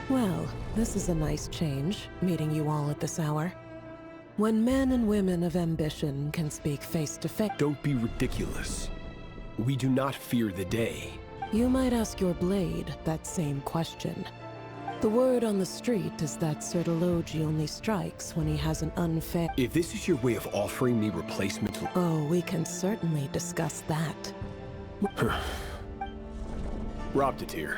Well, this is a nice change, meeting you all at this hour. When men and women of ambition can speak face to face... Don't be ridiculous. We do not fear the day. You might ask your blade that same question. The word on the street is that Sir Delogi only strikes when he has an unfair... If this is your way of offering me replacement... Oh, we can certainly discuss that. Robtatir.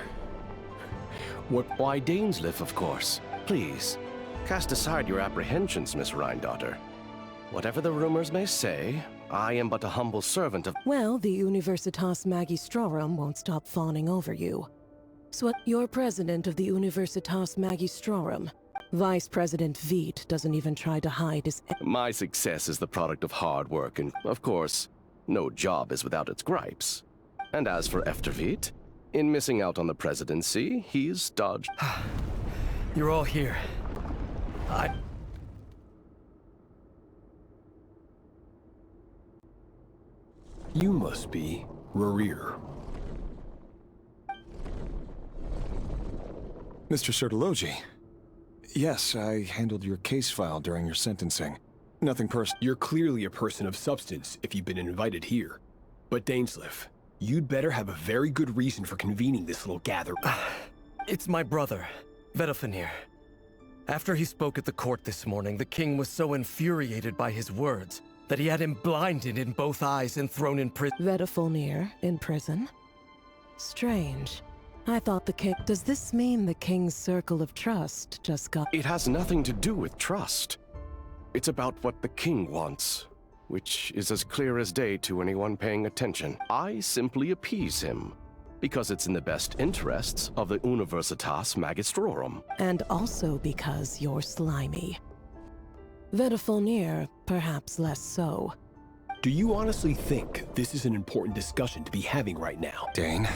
What? Why, Dainsleif, of course. Please, cast aside your apprehensions, Miss Rheindotter. Whatever the rumors may say, I am but a humble servant of... Well, the Universitas Magistrorum won't stop fawning over you. So you're president of the Universitas Magistrorum. Vice President Veit doesn't even try to hide his... My success is the product of hard work, and, of course, no job is without its gripes. And as for Veit, in missing out on the presidency, he's dodged... You're all here. You must be Rerir. Mr. Sir Delogi. Yes, I handled your case file during your sentencing. Nothing personal. You're clearly a person of substance if you've been invited here. But Dainsleif, you'd better have a very good reason for convening this little gathering. It's my brother, Vedofenir. After he spoke at the court this morning, the king was so infuriated by his words that he had him blinded in both eyes and thrown in prison. Vedofenir in prison? Strange. I thought the king... Does this mean the king's circle of trust just got... It has nothing to do with trust. It's about what the king wants, which is as clear as day to anyone paying attention. I simply appease him, because it's in the best interests of the Universitas Magistrorum. And also because you're slimy. Vedofenir, perhaps less so. Do you honestly think this is an important discussion to be having right now? Dane,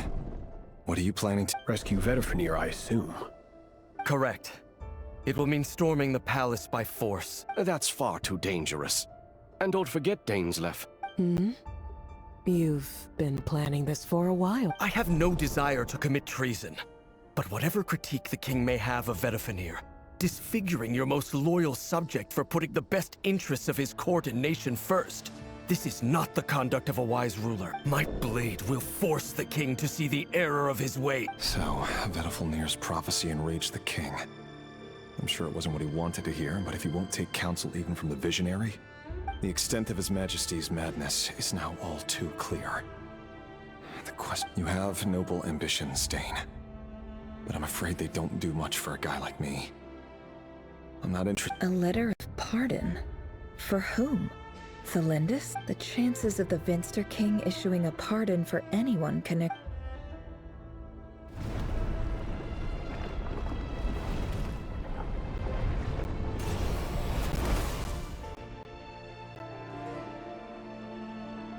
what are you planning to... Rescue Vedofenir, I assume. Correct. It will mean storming the palace by force. That's far too dangerous. And don't forget, Dainsleif. You've been planning this for a while. I have no desire to commit treason. But whatever critique the king may have of Vedofenir, disfiguring your most loyal subject for putting the best interests of his court and nation first, this is not the conduct of a wise ruler. My blade will force the king to see the error of his way. So, Vedofenir's prophecy enraged the king. I'm sure it wasn't what he wanted to hear, but if he won't take counsel even from the visionary, the extent of His Majesty's madness is now all too clear. The question... You have noble ambitions, Dane. But I'm afraid they don't do much for a guy like me. I'm not interested... A letter of pardon? For whom? Thelindis? The chances of the Vinster King issuing a pardon for anyone connected...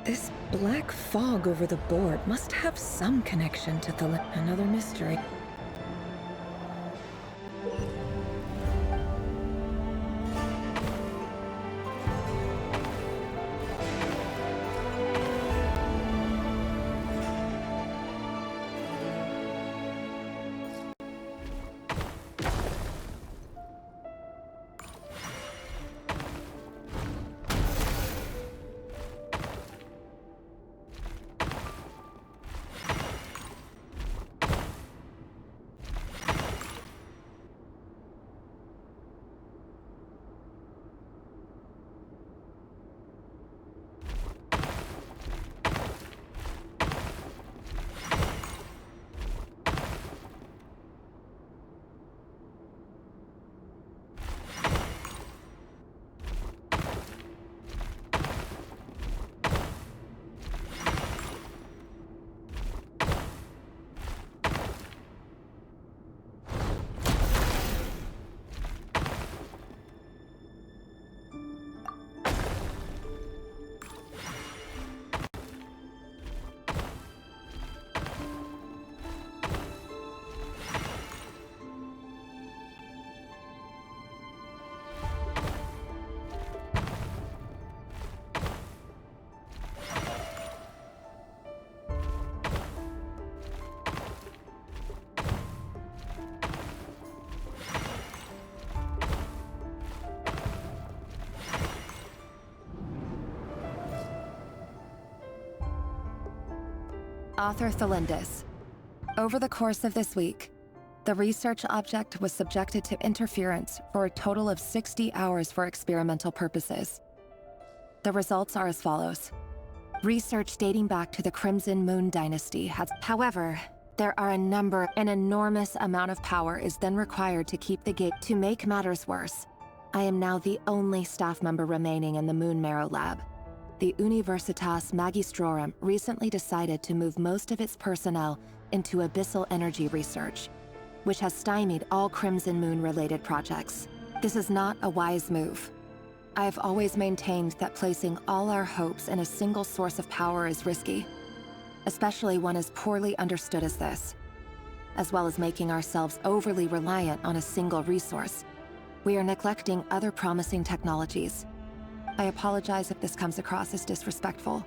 This black fog over the board must have some connection to another mystery. Author Thelindis. Over the course of this week, the research object was subjected to interference for a total of 60 hours for experimental purposes. The results are as follows. Research dating back to the Crimson Moon Dynasty has... However, there are an enormous amount of power is then required to keep the gate. To make matters worse, I am now the only staff member remaining in the Moon Marrow Lab. The Universitas Magistrorum recently decided to move most of its personnel into abyssal energy research, which has stymied all Crimson Moon-related projects. This is not a wise move. I have always maintained that placing all our hopes in a single source of power is risky, especially one as poorly understood as this, as well as making ourselves overly reliant on a single resource. We are neglecting other promising technologies. I apologize if this comes across as disrespectful.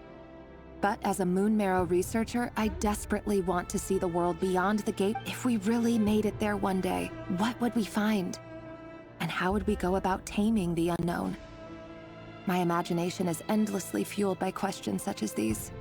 But as a Moon Marrow researcher, I desperately want to see the world beyond the gate. If we really made it there one day, what would we find? And how would we go about taming the unknown? My imagination is endlessly fueled by questions such as these.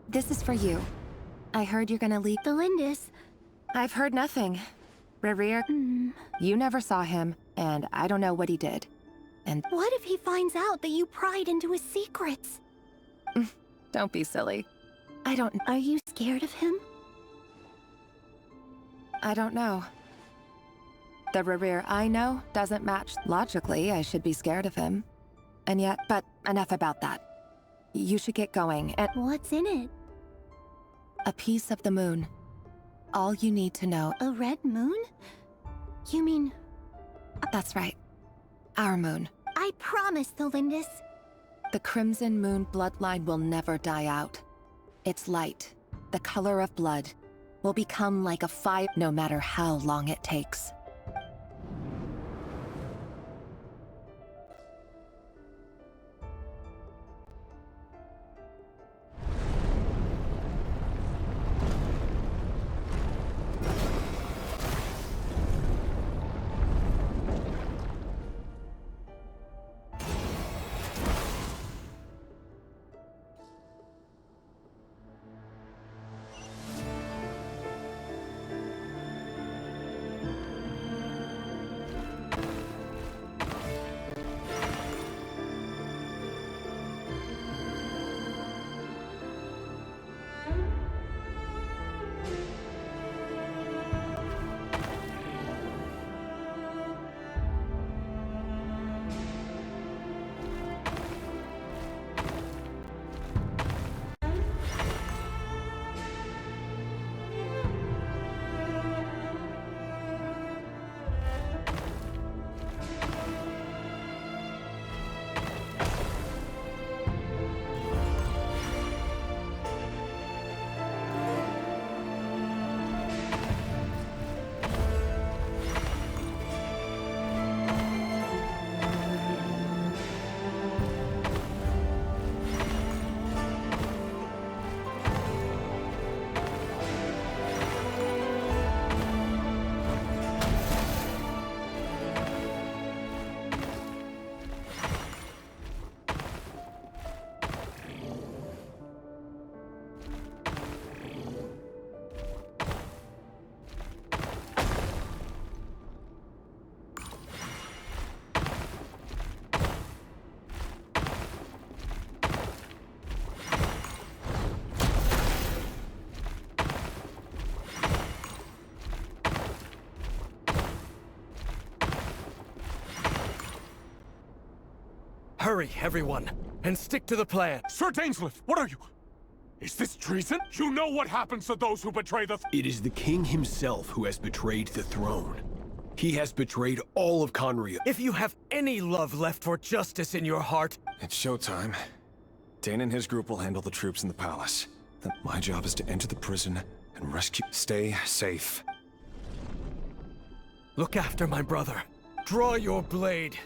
This is for you. I heard you're gonna leak... Thelindis. I've heard nothing. Rerir, you never saw him, and I don't know what he did. And... What if he finds out that you pried into his secrets? Don't be silly. I don't... Are you scared of him? I don't know. The Rerir I know doesn't match. Logically, I should be scared of him. And yet... But enough about that. You should get going, and... What's in it? A piece of the moon. All you need to know... A red moon? You mean... That's right. Our moon. I promise, Thelindis. The Crimson Moon bloodline will never die out. Its light, the color of blood, will become like a fire no matter how long it takes. Hurry, everyone, and stick to the plan. Sir Dainsleif, what are you? Is this treason? You know what happens to those who betray the... It is the king himself who has betrayed the throne. He has betrayed all of Conria. If you have any love left for justice in your heart... It's showtime. Dane and his group will handle the troops in the palace. Then my job is to enter the prison and rescue... Stay safe. Look after my brother. Draw your blade.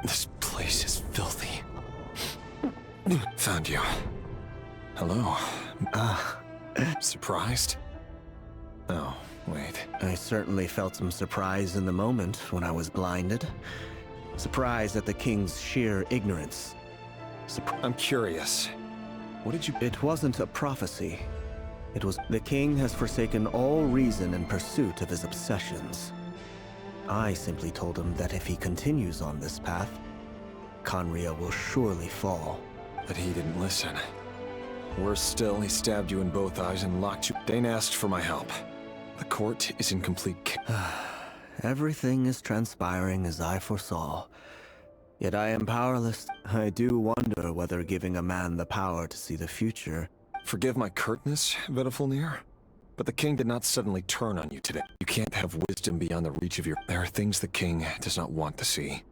This place is filthy. Found you. Hello. Surprised? Oh, wait. I certainly felt some surprise in the moment when I was blinded. Surprise at the king's sheer ignorance. I'm curious. What did you... It wasn't a prophecy. It was... The king has forsaken all reason in pursuit of his obsessions. I simply told him that if he continues on this path, Conria will surely fall. But he didn't listen. Worse still, he stabbed you in both eyes and locked you... Dane asked for my help. The court is in complete... Everything is transpiring as I foresaw. Yet I am powerless. I do wonder whether giving a man the power to see the future... Forgive my curtness, Vedifulnir, but the king did not suddenly turn on you today. You can't have wisdom beyond the reach of your... There are things the king does not want to see.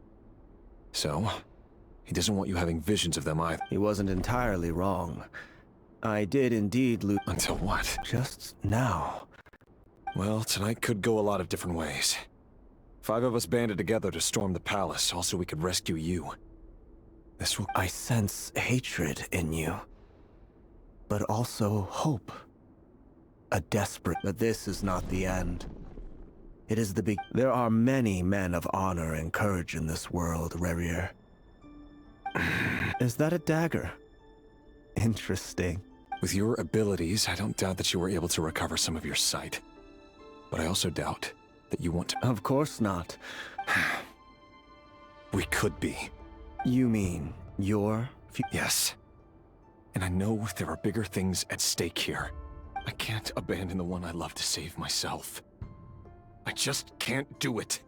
So, he doesn't want you having visions of them either. He wasn't entirely wrong. I did indeed lose... Until what? Just now. Well, tonight could go a lot of different ways. 5 of us banded together to storm the palace, also we could rescue you. This will... I sense hatred in you. But also hope. A desperate... But this is not the end. It is the big... There are many men of honor and courage in this world, Rerir. Is that a dagger? Interesting. With your abilities, I don't doubt that you were able to recover some of your sight. But I also doubt that you want to... Of course not. We could be. You mean your... Yes. And I know there are bigger things at stake here. I can't abandon the one I love to save myself. I just can't do it.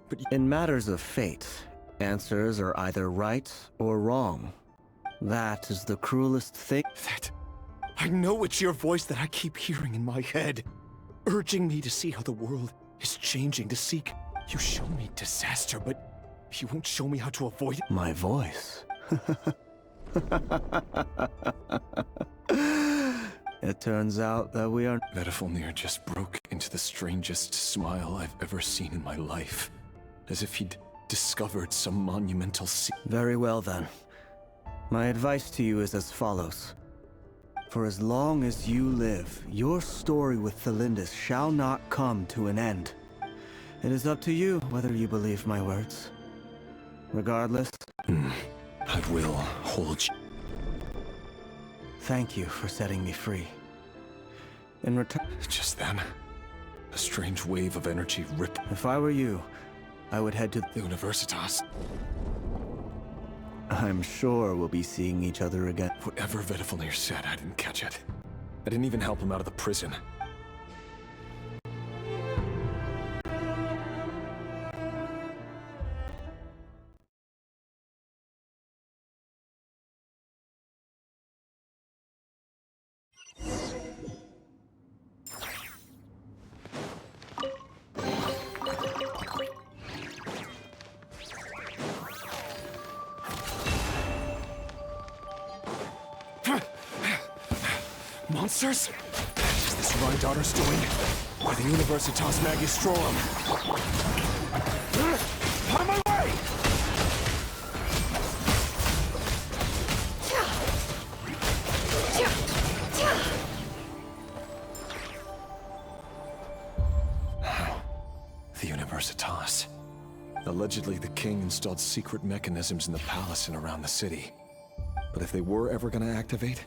But in matters of fate, answers are either right or wrong. That is the cruelest thing. I know it's your voice that I keep hearing in my head, urging me to see how the world is changing, to seek. You show me disaster, but you won't show me how to avoid it. My voice? It turns out that we are... Vedifulnir just broke into the strangest smile I've ever seen in my life. As if he'd discovered some monumental Very well then. My advice to you is as follows. For as long as you live, your story with Thelindis shall not come to an end. It is up to you whether you believe my words. Regardless... I will hold you. Thank you for setting me free. In return... Just then, a strange wave of energy ripped... If I were you, I would head to... the Universitas. I'm sure we'll be seeing each other again. Whatever Vedifalnir said, I didn't catch it. I didn't even help him out of the prison. Monsters? Is this Rhydaughter's doing? Or the Universitas Magistrorum? On my way! The Universitas. Allegedly, the king installed secret mechanisms in the palace and around the city. But if they were ever gonna activate,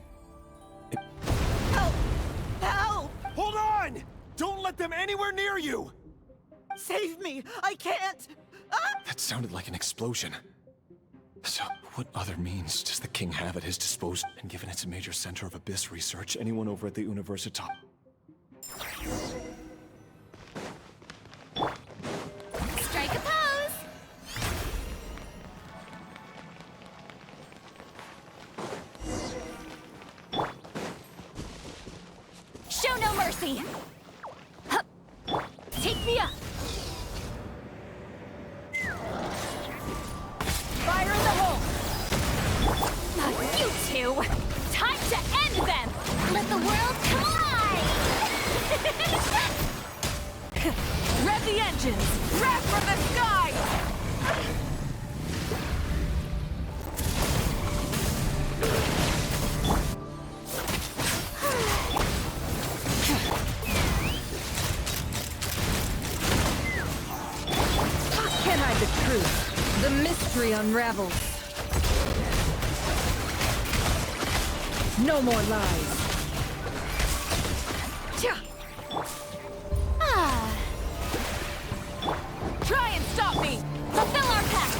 Hold on! Don't let them anywhere near you! Save me! I can't! that sounded like an explosion. So, what other means does the king have at his disposal? And given it's a major center of abyss research, anyone over at the Universitas... Strike a pose! Show no mercy! Hup. Take me up! Fire in the hole! Not you two! Time to end them! Let the world collide! Rev the engines! Rev for the sky! Can't hide the truth. The mystery unravels. No more lies. Try and stop me! Fulfill our pact!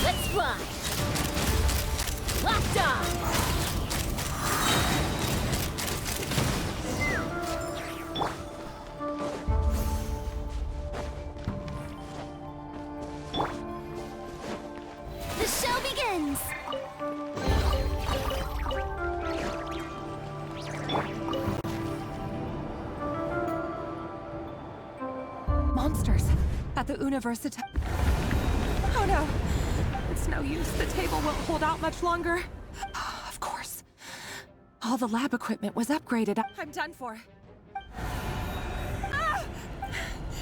Let's fly! Locked on! The show begins! Monsters at the Universitas. Oh no! It's no use. The table won't hold out much longer. Of course. All the lab equipment was upgraded. I'm done for. Ah!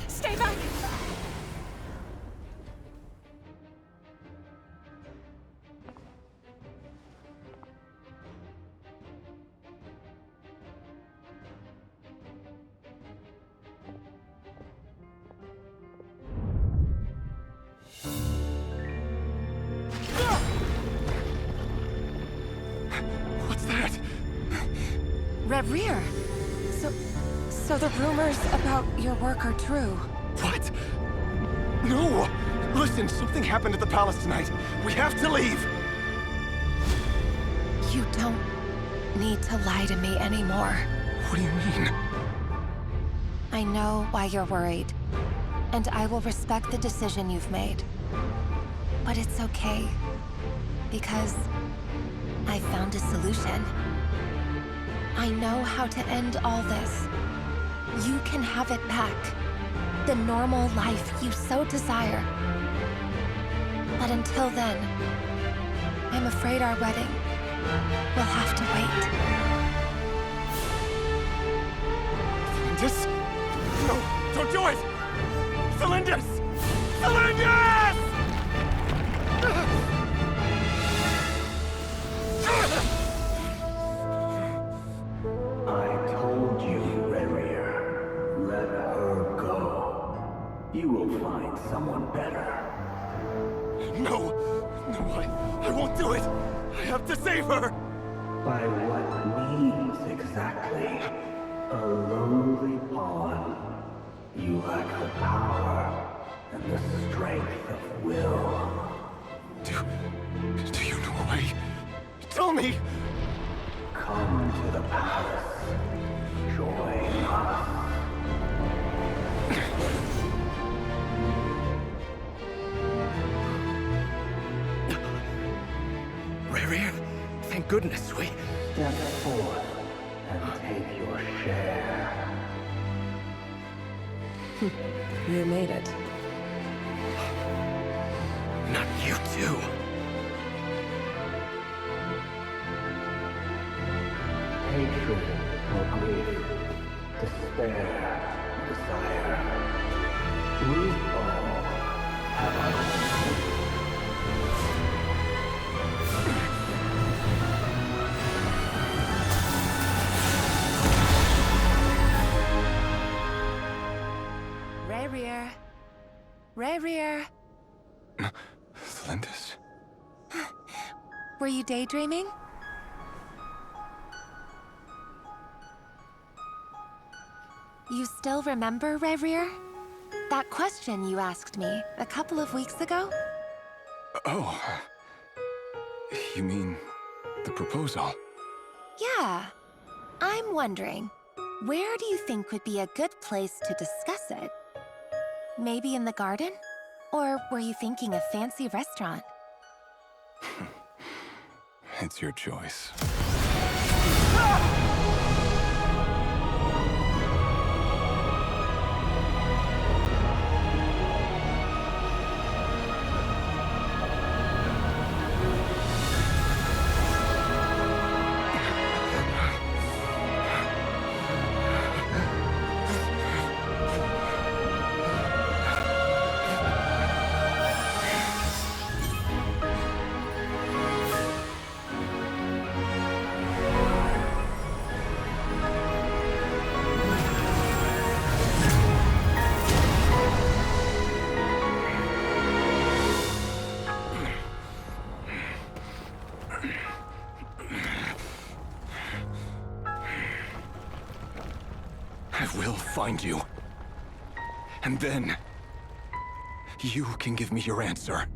Stay back! What's that? Red Rear. So the rumors about your work are true. What? No! Listen, something happened at the palace tonight. We have to leave! You don't need to lie to me anymore. What do you mean? I know why you're worried, and I will respect the decision you've made. But it's okay, because I found a solution. I know how to end all this. You can have it back. The normal life you so desire. But until then, I'm afraid our wedding will have to wait. Cylindus? No, don't do it! Cylindus! Cylindus! I told you, Rerir. Let her go. You will find someone better. No! No, I won't do it! I have to save her! By what means exactly? A lowly pawn. You lack the power and the strength of will. Do you know a way? Tell me! Come to the palace. Join us. Rarier, thank goodness we... Step forth and take your share. You made it. Not you too. Hatred or grief, despair, desire. We all have our own. Rarier. Rarier. Lindis? Were you daydreaming? You still remember, Rarier? That question you asked me a couple of weeks ago? Oh. You mean the proposal? Yeah. I'm wondering, where do you think would be a good place to discuss it? Maybe in the garden? Or were you thinking a fancy restaurant? It's your choice. I will find you. And then... you can give me your answer.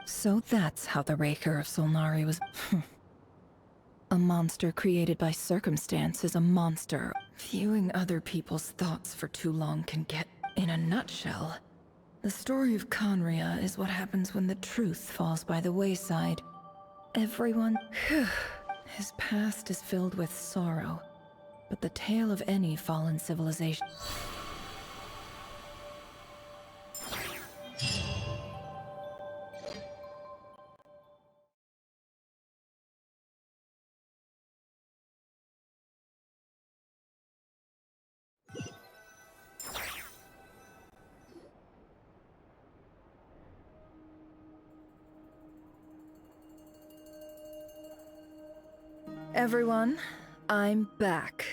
So that's how the Raker of Solnari was... A monster created by circumstance is a monster. Viewing other people's thoughts for too long can get... In a nutshell, the story of Conria is what happens when the truth falls by the wayside. Everyone... His past is filled with sorrow, but the tale of any fallen civilization... Everyone, I'm back.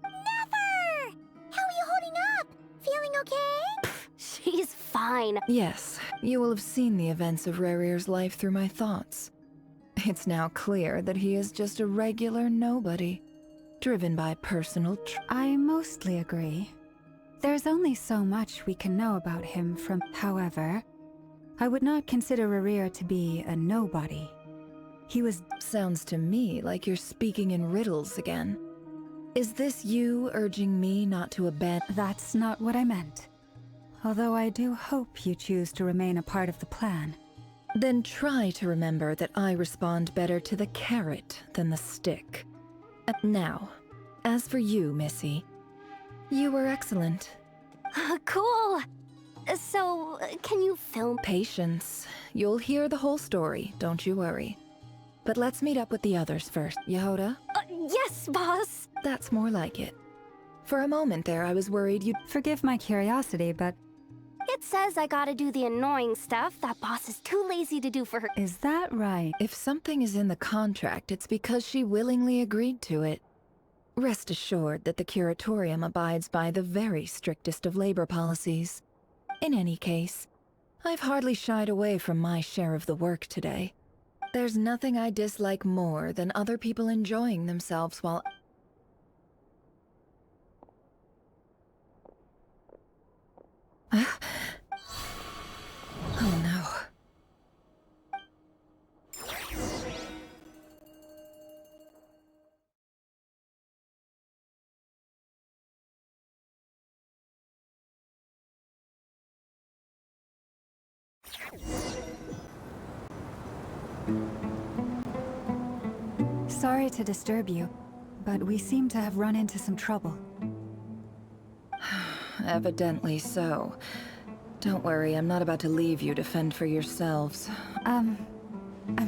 Never! How are you holding up? Feeling okay? She's fine. Yes, you will have seen the events of Rarier's life through my thoughts. It's now clear that he is just a regular nobody, driven by personal I mostly agree. There's only so much we can know about him from... However, I would not consider Rarier to be a nobody. He was... Sounds to me like you're speaking in riddles again. Is this you urging me not to abandon... That's not what I meant. Although I do hope you choose to remain a part of the plan. Then try to remember that I respond better to the carrot than the stick. Now, as for you, Missy, you were excellent. Cool. So, can you film? Patience. You'll hear the whole story, don't you worry. But let's meet up with the others first. Yehoda? Yes, boss. That's more like it. For a moment there, I was worried you'd... Forgive my curiosity, but... It says I gotta do the annoying stuff that boss is too lazy to do for her. Is that right? If something is in the contract, it's because she willingly agreed to it. Rest assured that the Curatorium abides by the very strictest of labor policies. In any case, I've hardly shied away from my share of the work today. There's nothing I dislike more than other people enjoying themselves while... Oh no. Sorry to disturb you, but we seem to have run into some trouble. Evidently so. Don't worry, I'm not about to leave you to fend for yourselves. I'm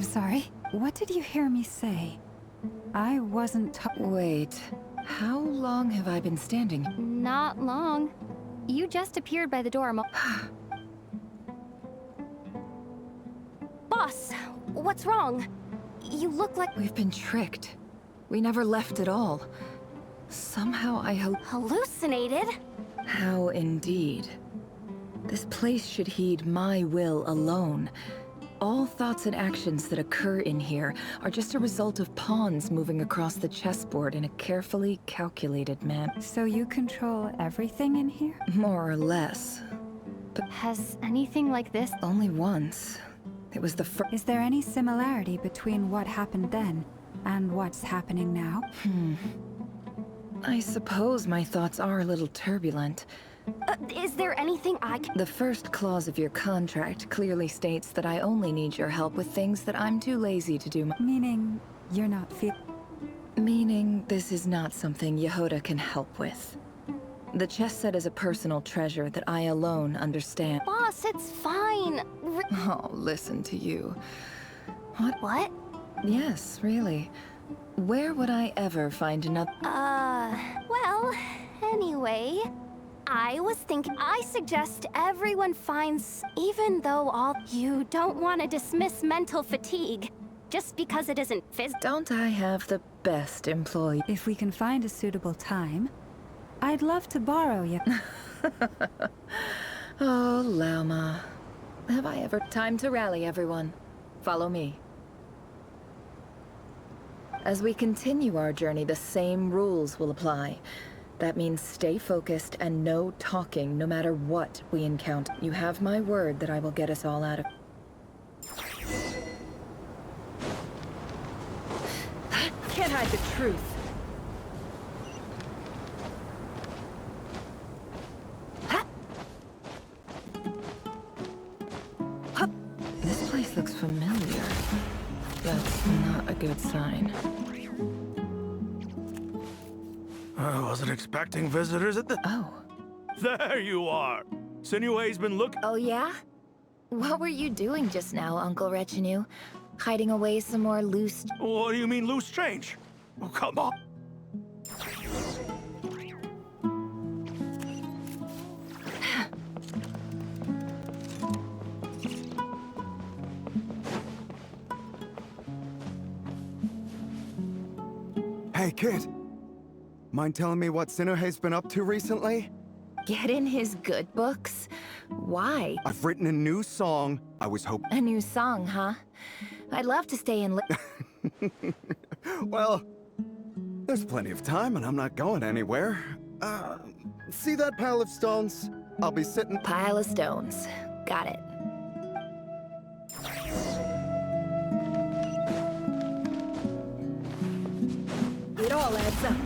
sorry. What did you hear me say? I wasn't Wait, how long have I been standing? Not long. You just appeared by the door Boss, what's wrong? You look like... We've been tricked. We never left at all. Somehow I hallucinated? How indeed. This place should heed my will alone. All thoughts and actions that occur in here are just a result of pawns moving across the chessboard in a carefully calculated manner. So you control everything in here? More or less. But has anything like this... Only once. It was the first... Is there any similarity between what happened then and what's happening now? I suppose my thoughts are a little turbulent. Is there anything I can... The first clause of your contract clearly states that I only need your help with things that I'm too lazy to do. Meaning, you're not Meaning, this is not something Yehoda can help with. The chess set is a personal treasure that I alone understand. Boss, it's fine. Oh, listen to you. What? Yes, really. Where would I ever find another... Well, anyway... I was thinking, I suggest everyone finds, even though you don't want to dismiss mental fatigue, just because it isn't Don't I have the best employee? If we can find a suitable time, I'd love to borrow you. Oh, Lauma. Have I ever... Time to rally, everyone. Follow me. As we continue our journey, the same rules will apply. That means stay focused and no talking, no matter what we encounter. You have my word that I will get us all out of... Can't hide the truth. This place looks familiar. That's not a good sign. I wasn't expecting visitors at the... Oh. There you are! Sinue's been looking... Oh, yeah? What were you doing just now, Uncle Retinue? Hiding away some more loose... What do you mean, loose change? Oh, come on! Hey, kid! Mind telling me what Sinuhe's been up to recently? Get in his good books? Why? I've written a new song. I was hoping... A new song, huh? I'd love to stay and Well, there's plenty of time and I'm not going anywhere. See that pile of stones? I'll be sitting... Pile of stones. Got it. It all adds up.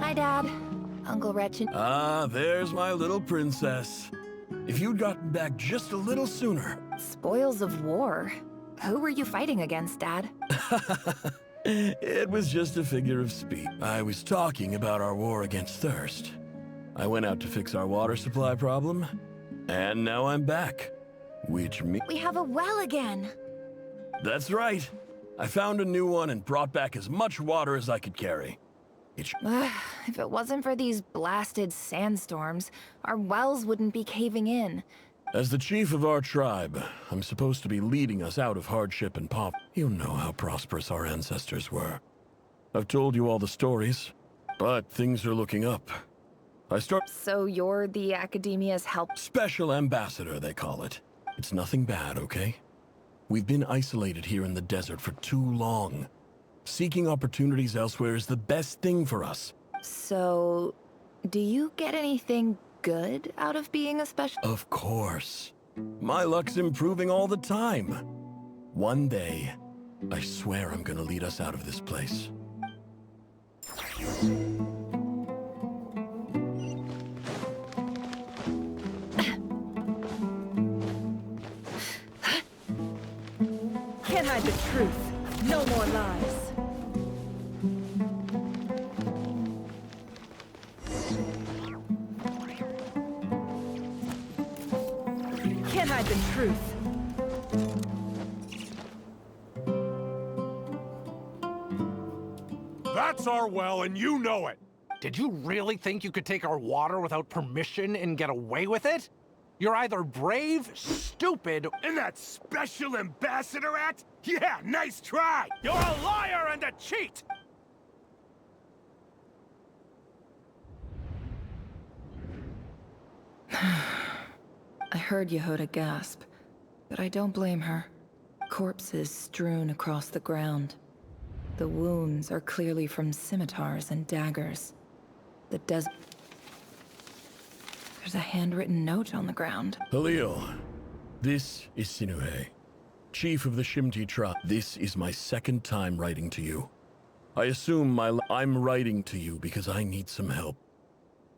Hi, Dad. Uncle Retin. Ah, there's my little princess. If you'd gotten back just a little sooner. Spoils of war. Who were you fighting against, Dad? It was just a figure of speech. I was talking about our war against thirst. I went out to fix our water supply problem, and now I'm back. Which means... We have a well again! That's right. I found a new one and brought back as much water as I could carry. If it wasn't for these blasted sandstorms, our wells wouldn't be caving in. As the chief of our tribe, I'm supposed to be leading us out of hardship and poverty. You know how prosperous our ancestors were. I've told you all the stories, but things are looking up. So you're the Academia's help? Special ambassador, they call it. It's nothing bad, okay? We've been isolated here in the desert for too long. Seeking opportunities elsewhere is the best thing for us. So, do you get anything good out of being a special? Of course. My luck's improving all the time. One day, I swear I'm gonna lead us out of this place. Can't hide the truth. No more lies. Can't hide the truth. That's our well, and you know it! Did you really think you could take our water without permission and get away with it? You're either brave, stupid, and that Special Ambassador act? Yeah, nice try! You're a liar and a cheat! I heard Yehuda gasp, but I don't blame her. Corpses strewn across the ground. The wounds are clearly from scimitars and daggers. The desert. There's a handwritten note on the ground. Halil, this is Sinuhe, chief of the Shimti tribe. This is my second time writing to you. I assume I'm writing to you because I need some help.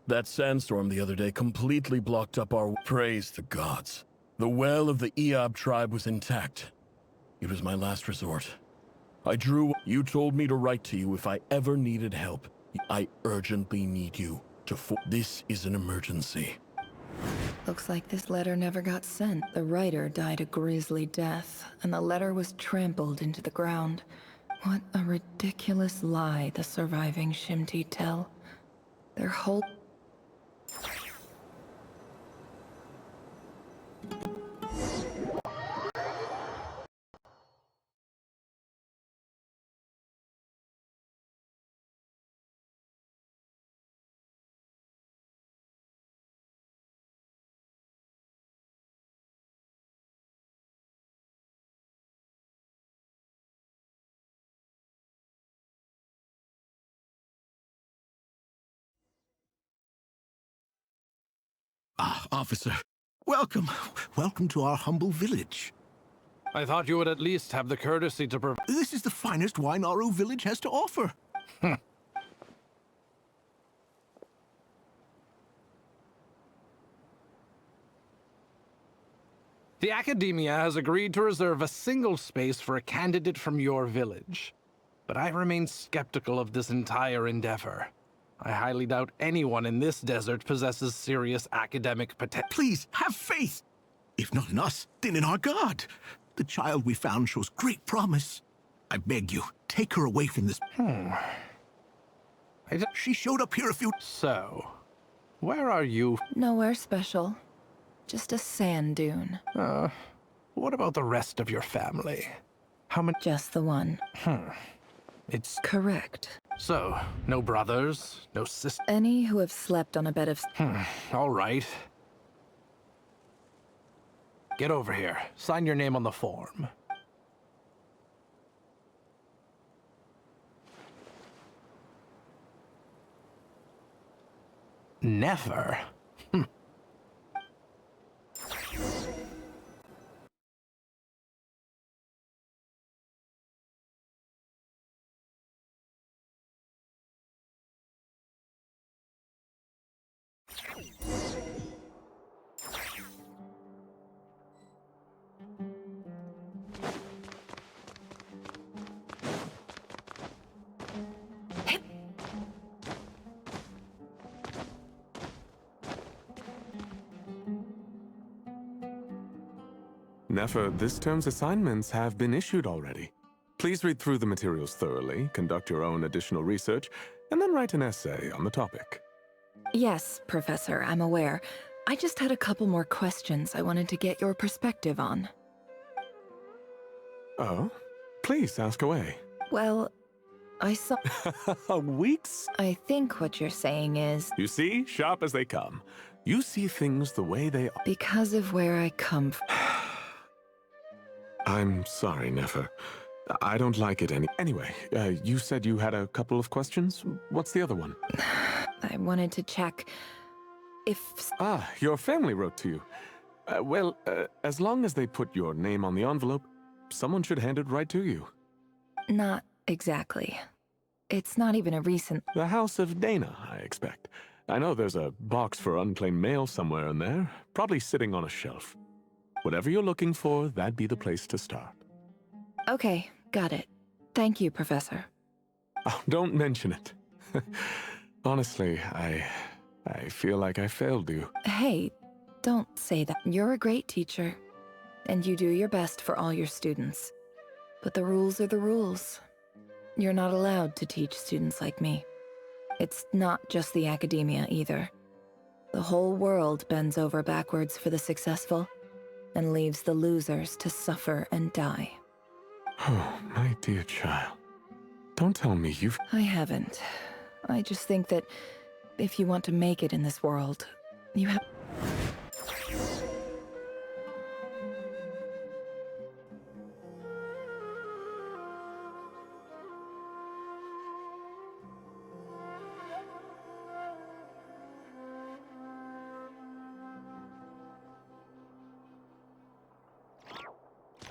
That sandstorm the other day completely blocked up our... Praise the gods. The well of the Eob tribe was intact. It was my last resort. You told me to write to you if I ever needed help. I urgently need you to this is an emergency. Looks like this letter never got sent. The writer died a grisly death, and the letter was trampled into the ground. What a ridiculous lie the surviving Shimti tell. Their whole... Ah, officer. Welcome. Welcome to our humble village. I thought you would at least have the courtesy to This is the finest wine Aru village has to offer. The Academia has agreed to reserve a single space for a candidate from your village. But I remain skeptical of this entire endeavor. I highly doubt anyone in this desert possesses serious academic potential. Please, have faith. If not in us, then in our god. The child we found shows great promise. I beg you, take her away from this... She showed up here a few... So, where are you? Nowhere special. Just a sand dune. What about the rest of your family? How many? Just the one. It's... Correct. So, no brothers, no sisters? Any who have slept on a bed of... All right. Get over here. Sign your name on the form. Never? Nefer, this term's assignments have been issued already. Please read through the materials thoroughly, conduct your own additional research, and then write an essay on the topic. Yes, Professor, I'm aware. I just had a couple more questions I wanted to get your perspective on. Oh? Please, ask away. Well, I saw... Weeks? I think what you're saying is... You see, sharp as they come. You see things the way they are. Because of where I come from. I'm sorry, Nefer. I don't like it any... Anyway, you said you had a couple of questions? What's the other one? I wanted to check if... Ah, your family wrote to you. Well, as long as they put your name on the envelope, someone should hand it right to you. Not exactly. It's not even a recent... The House of Dana, I expect. I know there's a box for unclaimed mail somewhere in there, probably sitting on a shelf. Whatever you're looking for, that'd be the place to start. Okay, got it. Thank you, Professor. Oh, don't mention it. Honestly, I feel like I failed you. Hey, don't say that. You're a great teacher, and you do your best for all your students. But the rules are the rules. You're not allowed to teach students like me. It's not just the academia either. The whole world bends over backwards for the successful, and leaves the losers to suffer and die. Oh, my dear child. Don't tell me you've... I haven't. I just think that if you want to make it in this world, you have...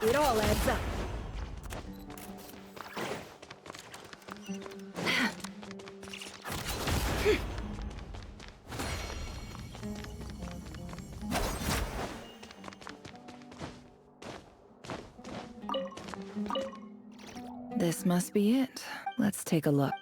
It all adds up. This must be it. Let's take a look.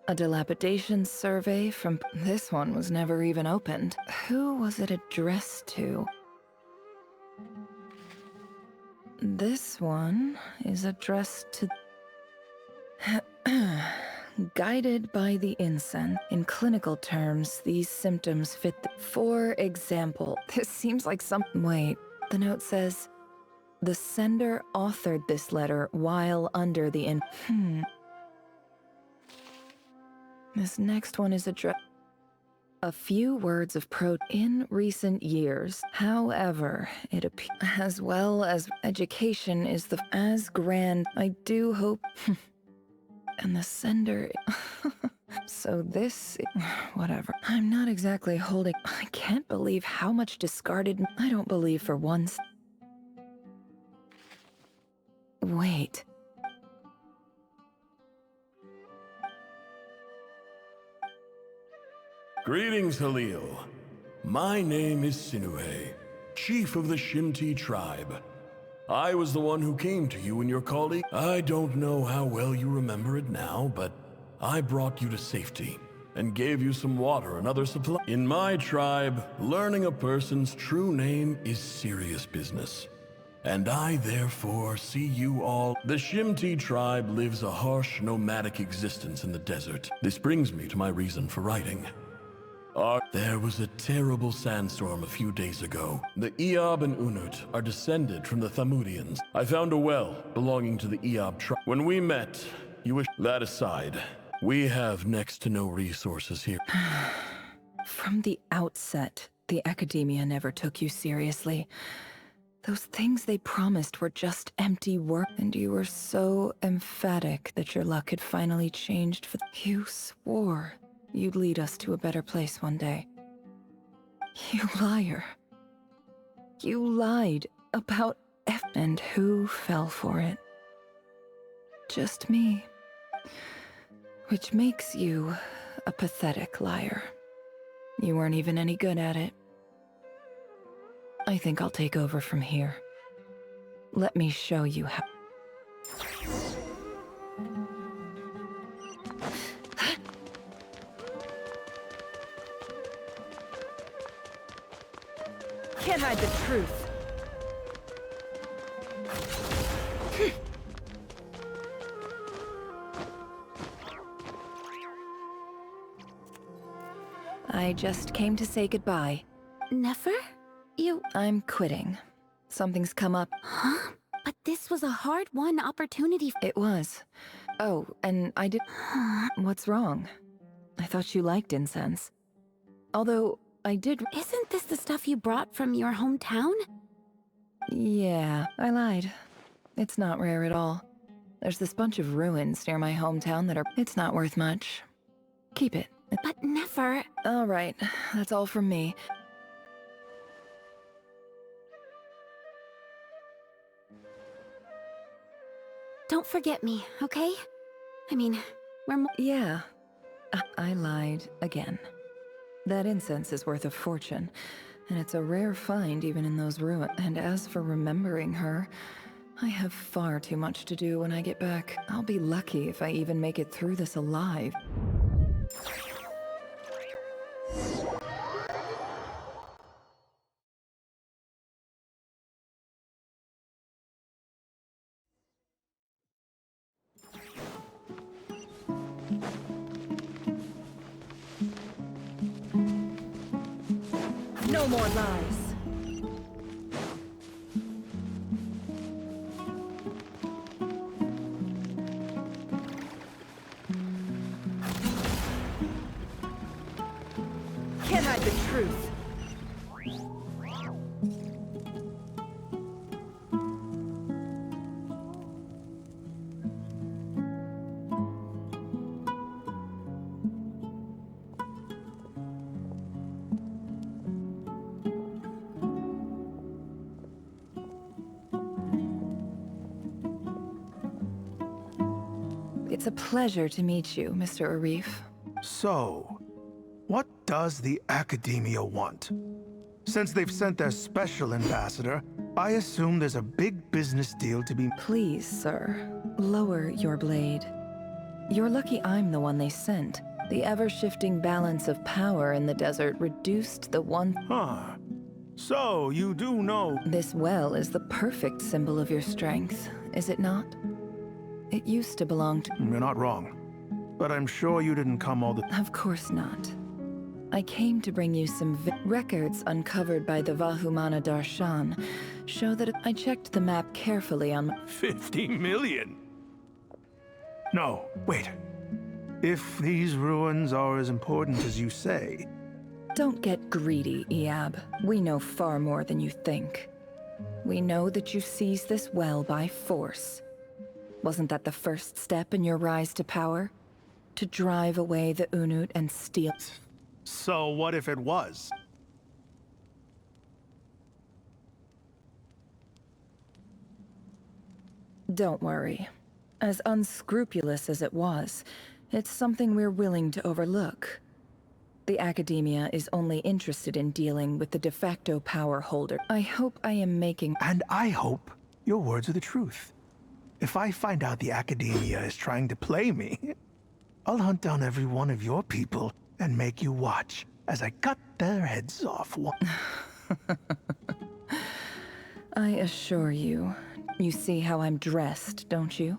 A dilapidation survey from... This one was never even opened. Who was it addressed to? This one is addressed to... Guided by the incense. In clinical terms, these symptoms fit the... For example, this seems like some... Wait, the note says... The sender authored this letter while under the This next one is a few words of in recent years. However, it appears as well as education is the as grand. I do hope. And the sender. So this. Whatever. I'm not exactly holding. I can't believe how much discarded. I don't believe for once. Wait. Greetings, Halil. My name is Sinue, chief of the Shimti tribe. I was the one who came to you and your colleague. I don't know how well you remember it now, but I brought you to safety and gave you some water and other supplies. In my tribe, learning a person's true name is serious business. And I therefore see you all. The Shimti tribe lives a harsh, nomadic existence in the desert. This brings me to my reason for writing. There was a terrible sandstorm a few days ago. The Eob and Unut are descended from the Thamudians. I found a well belonging to the Eob tribe. When we met, you wish... That aside, we have next to no resources here. From the outset, the academia never took you seriously. Those things they promised were just empty work, and you were so emphatic that your luck had finally changed for... You swore you'd lead us to a better place one day. You liar. You lied about and who fell for it? Just me. Which makes you a pathetic liar. You weren't even any good at it. I think I'll take over from here. Let me show you how. Can't hide the truth. I just came to say goodbye. Nefer? You... I'm quitting. Something's come up. Huh? But this was a hard-won opportunity. It was. Oh, and I did... What's wrong? I thought you liked incense. Although, I did... Isn't this the stuff you brought from your hometown? Yeah, I lied. It's not rare at all. There's this bunch of ruins near my hometown that are... It's not worth much. Keep it. But Nefer... All right, that's all from me. Don't forget me, okay? I mean, we're Yeah. I lied again. That incense is worth a fortune, and it's a rare find even in those ruins. And as for remembering her, I have far too much to do when I get back. I'll be lucky if I even make it through this alive. No more lies. Can't hide the truth. It's a pleasure to meet you, Mr. Arif. So, what does the Academia want? Since they've sent their special ambassador, I assume there's a big business deal to be... Please, sir, lower your blade. You're lucky I'm the one they sent. The ever-shifting balance of power in the desert reduced the one... Huh. So, you do know... This well is the perfect symbol of your strength, is it not? It used to belong to... You're not wrong. But I'm sure you didn't come all the... Of course not. I came to bring you some records uncovered by the Vahumana Darshan show that I checked the map carefully on... 50 million? No, wait. If these ruins are as important as you say... Don't get greedy, Iab. We know far more than you think. We know that you seized this well by force. Wasn't that the first step in your rise to power? To drive away the Unut and steal... So what if it was? Don't worry. As unscrupulous as it was, it's something we're willing to overlook. The Academia is only interested in dealing with the de facto power holder. I hope I am making... And I hope your words are the truth. If I find out the Academia is trying to play me, I'll hunt down every one of your people and make you watch as I cut their heads off one. I assure you, you see how I'm dressed, don't you?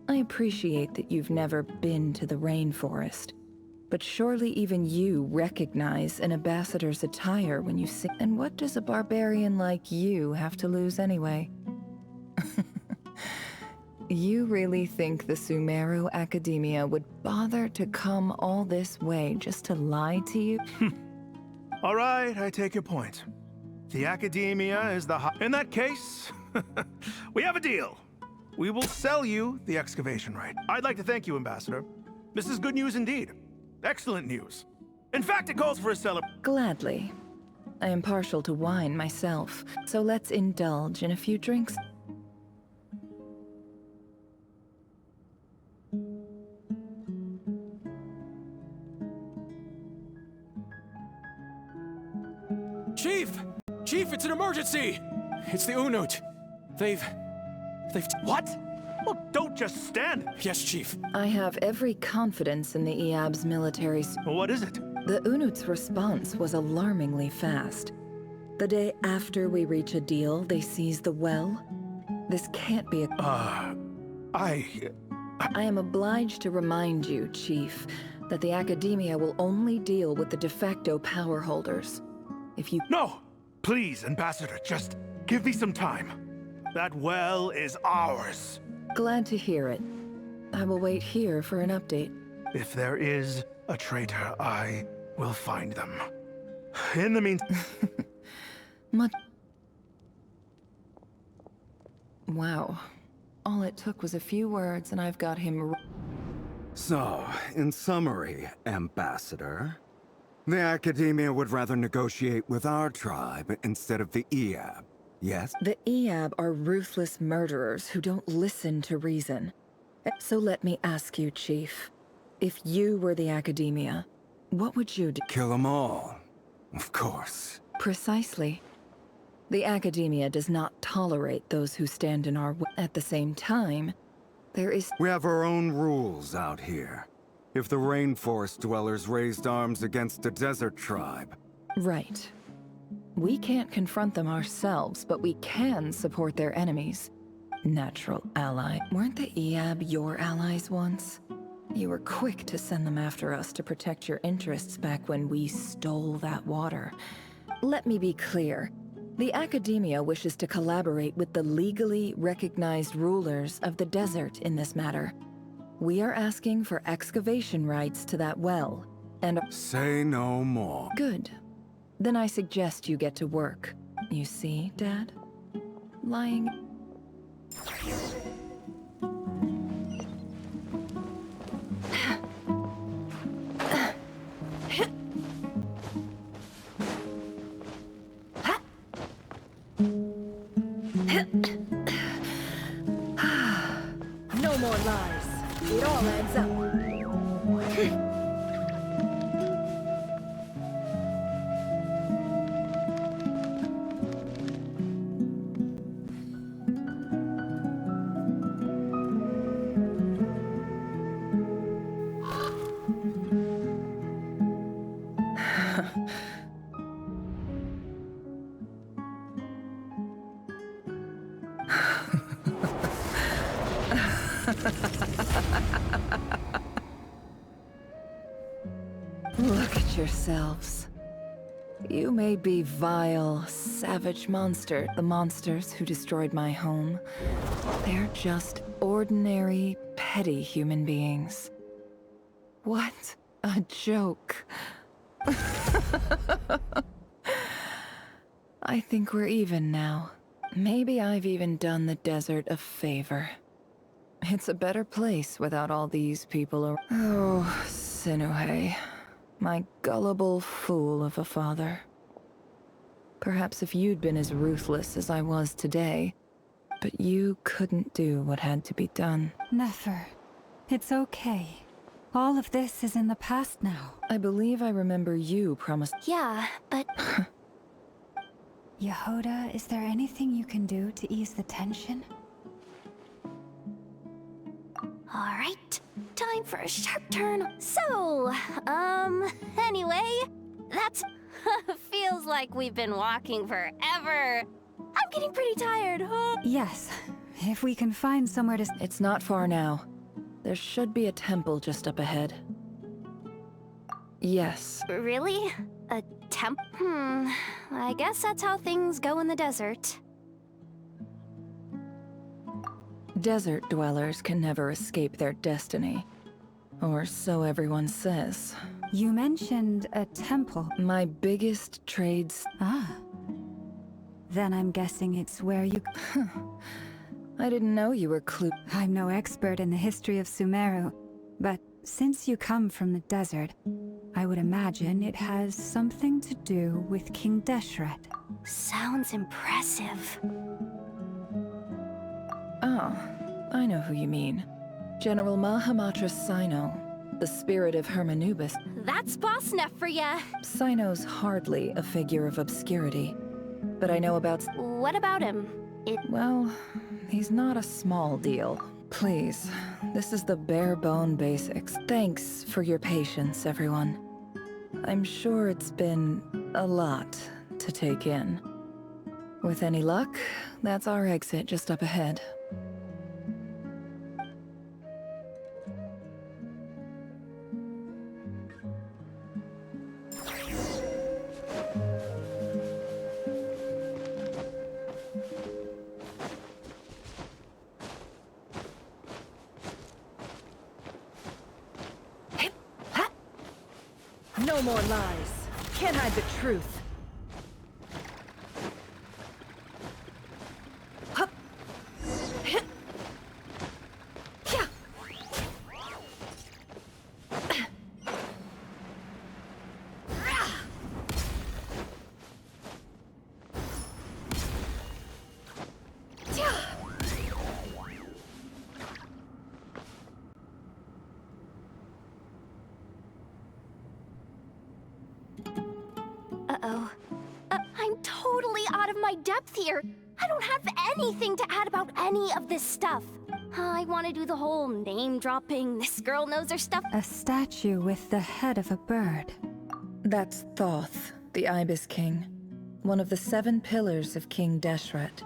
I appreciate that you've never been to the rainforest, but surely even you recognize an ambassador's attire when you see... And what does a barbarian like you have to lose anyway? You really think the Sumeru Academia would bother to come all this way just to lie to you? All right, I take your point. The Academia is the... In that case, we have a deal. We will sell you the excavation right. I'd like to thank you, Ambassador. This is good news indeed. Excellent news. In fact, it calls for a celebration. Gladly. I am partial to wine myself, so let's indulge in a few drinks. Chief! Chief, it's an emergency! It's the Unut. They've... What? Well, don't just stand. Yes, Chief. I have every confidence in the Iab's military... What is it? The Unut's response was alarmingly fast. The day after we reach a deal, they seize the well. This can't be a... I am obliged to remind you, Chief. that the Academia will only deal with the de facto power holders. If you— No! Please, Ambassador, just give me some time. That well is ours. Glad to hear it. I will wait here for an update. If there is a traitor, I will find them. In the meantime... Wow. All it took was a few words and I've got him— So, in summary, Ambassador, the Academia would rather negotiate with our tribe instead of the Eab, yes? The Eab are ruthless murderers who don't listen to reason. So let me ask you, Chief. If you were the Academia, what would you do? Kill them all, of course. Precisely. The Academia does not tolerate those who stand in our way. At the same time, there is— We have our own rules out here. If the rainforest dwellers raised arms against a desert tribe... Right. We can't confront them ourselves, but we can support their enemies. Natural ally. Weren't the Eab your allies once? You were quick to send them after us to protect your interests back when we stole that water. Let me be clear. The Academia wishes to collaborate with the legally recognized rulers of the desert in this matter. We are asking for excavation rights to that well, and— Say no more. Good. Then I suggest you get to work. You see, Dad? Lying— No more lies. It all adds up. Look at yourselves. You may be vile, savage monster. The monsters who destroyed my home. They're just ordinary, petty human beings. What a joke. I think we're even now. Maybe I've even done the desert a favor. It's a better place without all these people around. Oh, Sinuhe. My gullible fool of a father. Perhaps if you'd been as ruthless as I was today, but you couldn't do what had to be done. Nefer, it's okay. All of this is in the past now. I believe I remember you promised— Yeah, but... Yehoda, is there anything you can do to ease the tension? All right, time for a sharp turn. So, anyway, that's... feels like we've been walking forever. I'm getting pretty tired. Yes, if we can find somewhere to... It's not far now. There should be a temple just up ahead. Yes. Really? A temple? I guess that's how things go in the desert. Desert dwellers can never escape their destiny. Or so everyone says. You mentioned a temple. My biggest trades... Ah. Then I'm guessing it's where you... I didn't know you were I'm no expert in the history of Sumeru, but since you come from the desert, I would imagine it has something to do with King Deshret. Sounds impressive. Oh, I know who you mean. General Mahamatra Sino, the spirit of Hermanubis. That's boss enough for ya. Sino's hardly a figure of obscurity, but I know about... What about him? Well, he's not a small deal. Please, this is the bare-bone basics. Thanks for your patience, everyone. I'm sure it's been a lot to take in. With any luck, that's our exit just up ahead. No more lies. Can't hide the truth. Hup. Hit. Yeah. Uh-oh. I'm totally out of my depth here. I don't have anything to add about any of this stuff. I want to do the whole name-dropping, this girl knows her stuff. A statue with the head of a bird. That's Thoth, the Ibis King, one of the 7 pillars of King Deshret.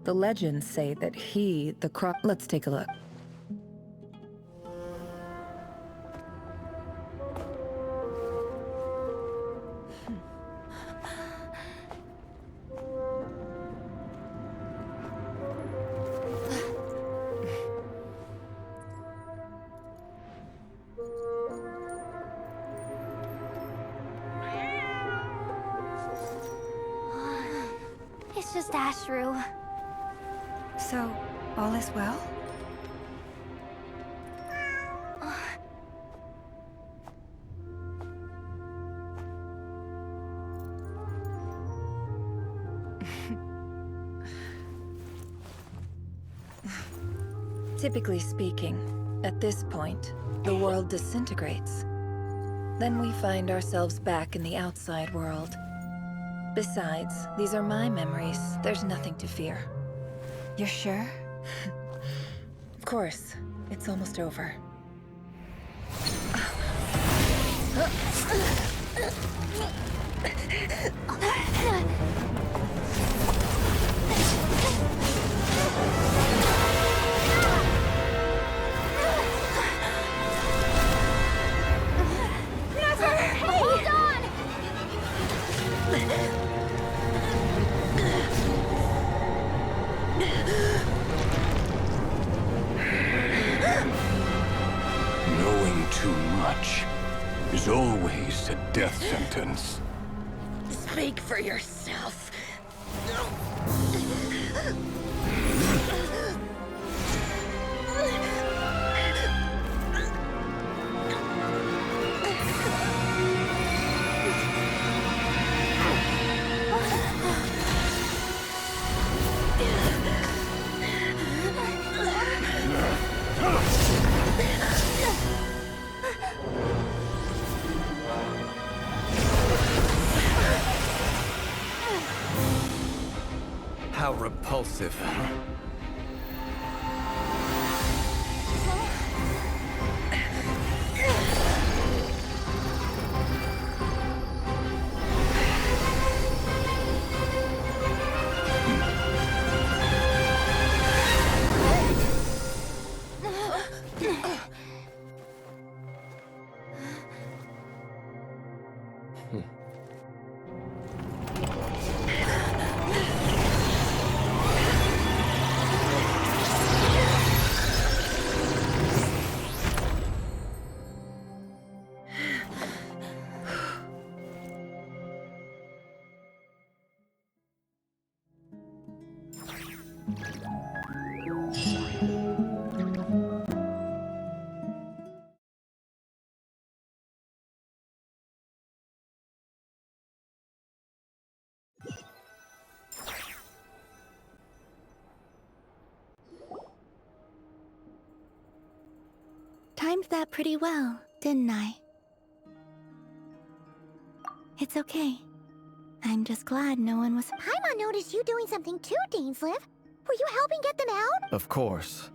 The legends say that he, the Let's take a look. It's just Ashru. So, all is well? Typically speaking, at this point, the world disintegrates. Then we find ourselves back in the outside world. Besides, these are my memories. There's nothing to fear. You're sure? Of course. It's almost over. Knowing too much is always a death sentence. Speak for yourself. How repulsive. Timed that pretty well, didn't I? It's okay. I'm just glad no one was— Paimon noticed you doing something too, Dainsleif. Were you helping get them out? Of course.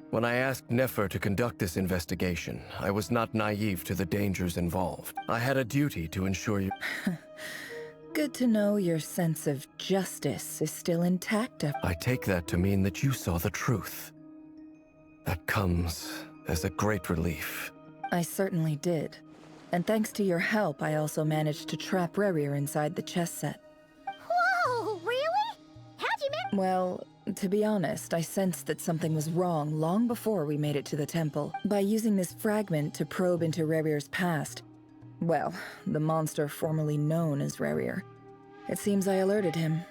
When I asked Nefer to conduct this investigation, I was not naive to the dangers involved. I had a duty to ensure you— Good to know your sense of justice is still intact. I take that to mean that you saw the truth. That comes as a great relief. I certainly did. And thanks to your help, I also managed to trap Rerir inside the chess set. Whoa, really? How'd you manage? Well, to be honest, I sensed that something was wrong long before we made it to the temple. By using this fragment to probe into Rerir's past, Well, the monster formerly known as Rarier. It seems I alerted him.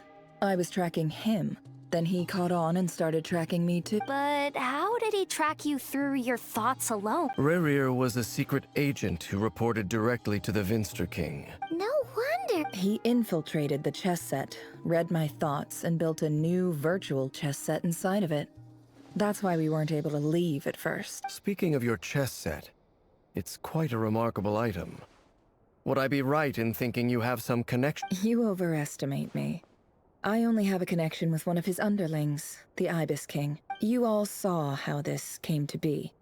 I was tracking him. Then he caught on and started tracking me too. But how did he track you through your thoughts alone? Rarier was a secret agent who reported directly to the Vinster King. No wonder. He infiltrated the chess set, read my thoughts, and built a new virtual chess set inside of it. That's why we weren't able to leave at first. Speaking of your chess set, it's quite a remarkable item. Would I be right in thinking you have some connection? You overestimate me. I only have a connection with one of his underlings, the Ibis King. You all saw how this came to be.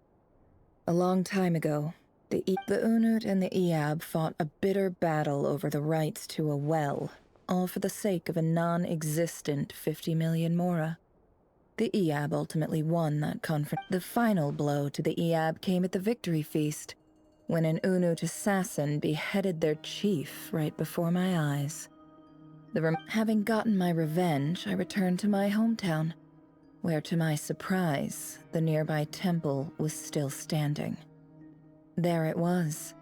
A long time ago, the Unut and the Eab fought a bitter battle over the rights to a well, all for the sake of a non-existent 50 million Mora. The Eab ultimately won that conflict. The final blow to the Eab came at the victory feast, when an Unut assassin beheaded their chief right before my eyes. Having gotten my revenge, I returned to my hometown, where to my surprise, the nearby temple was still standing. There it was.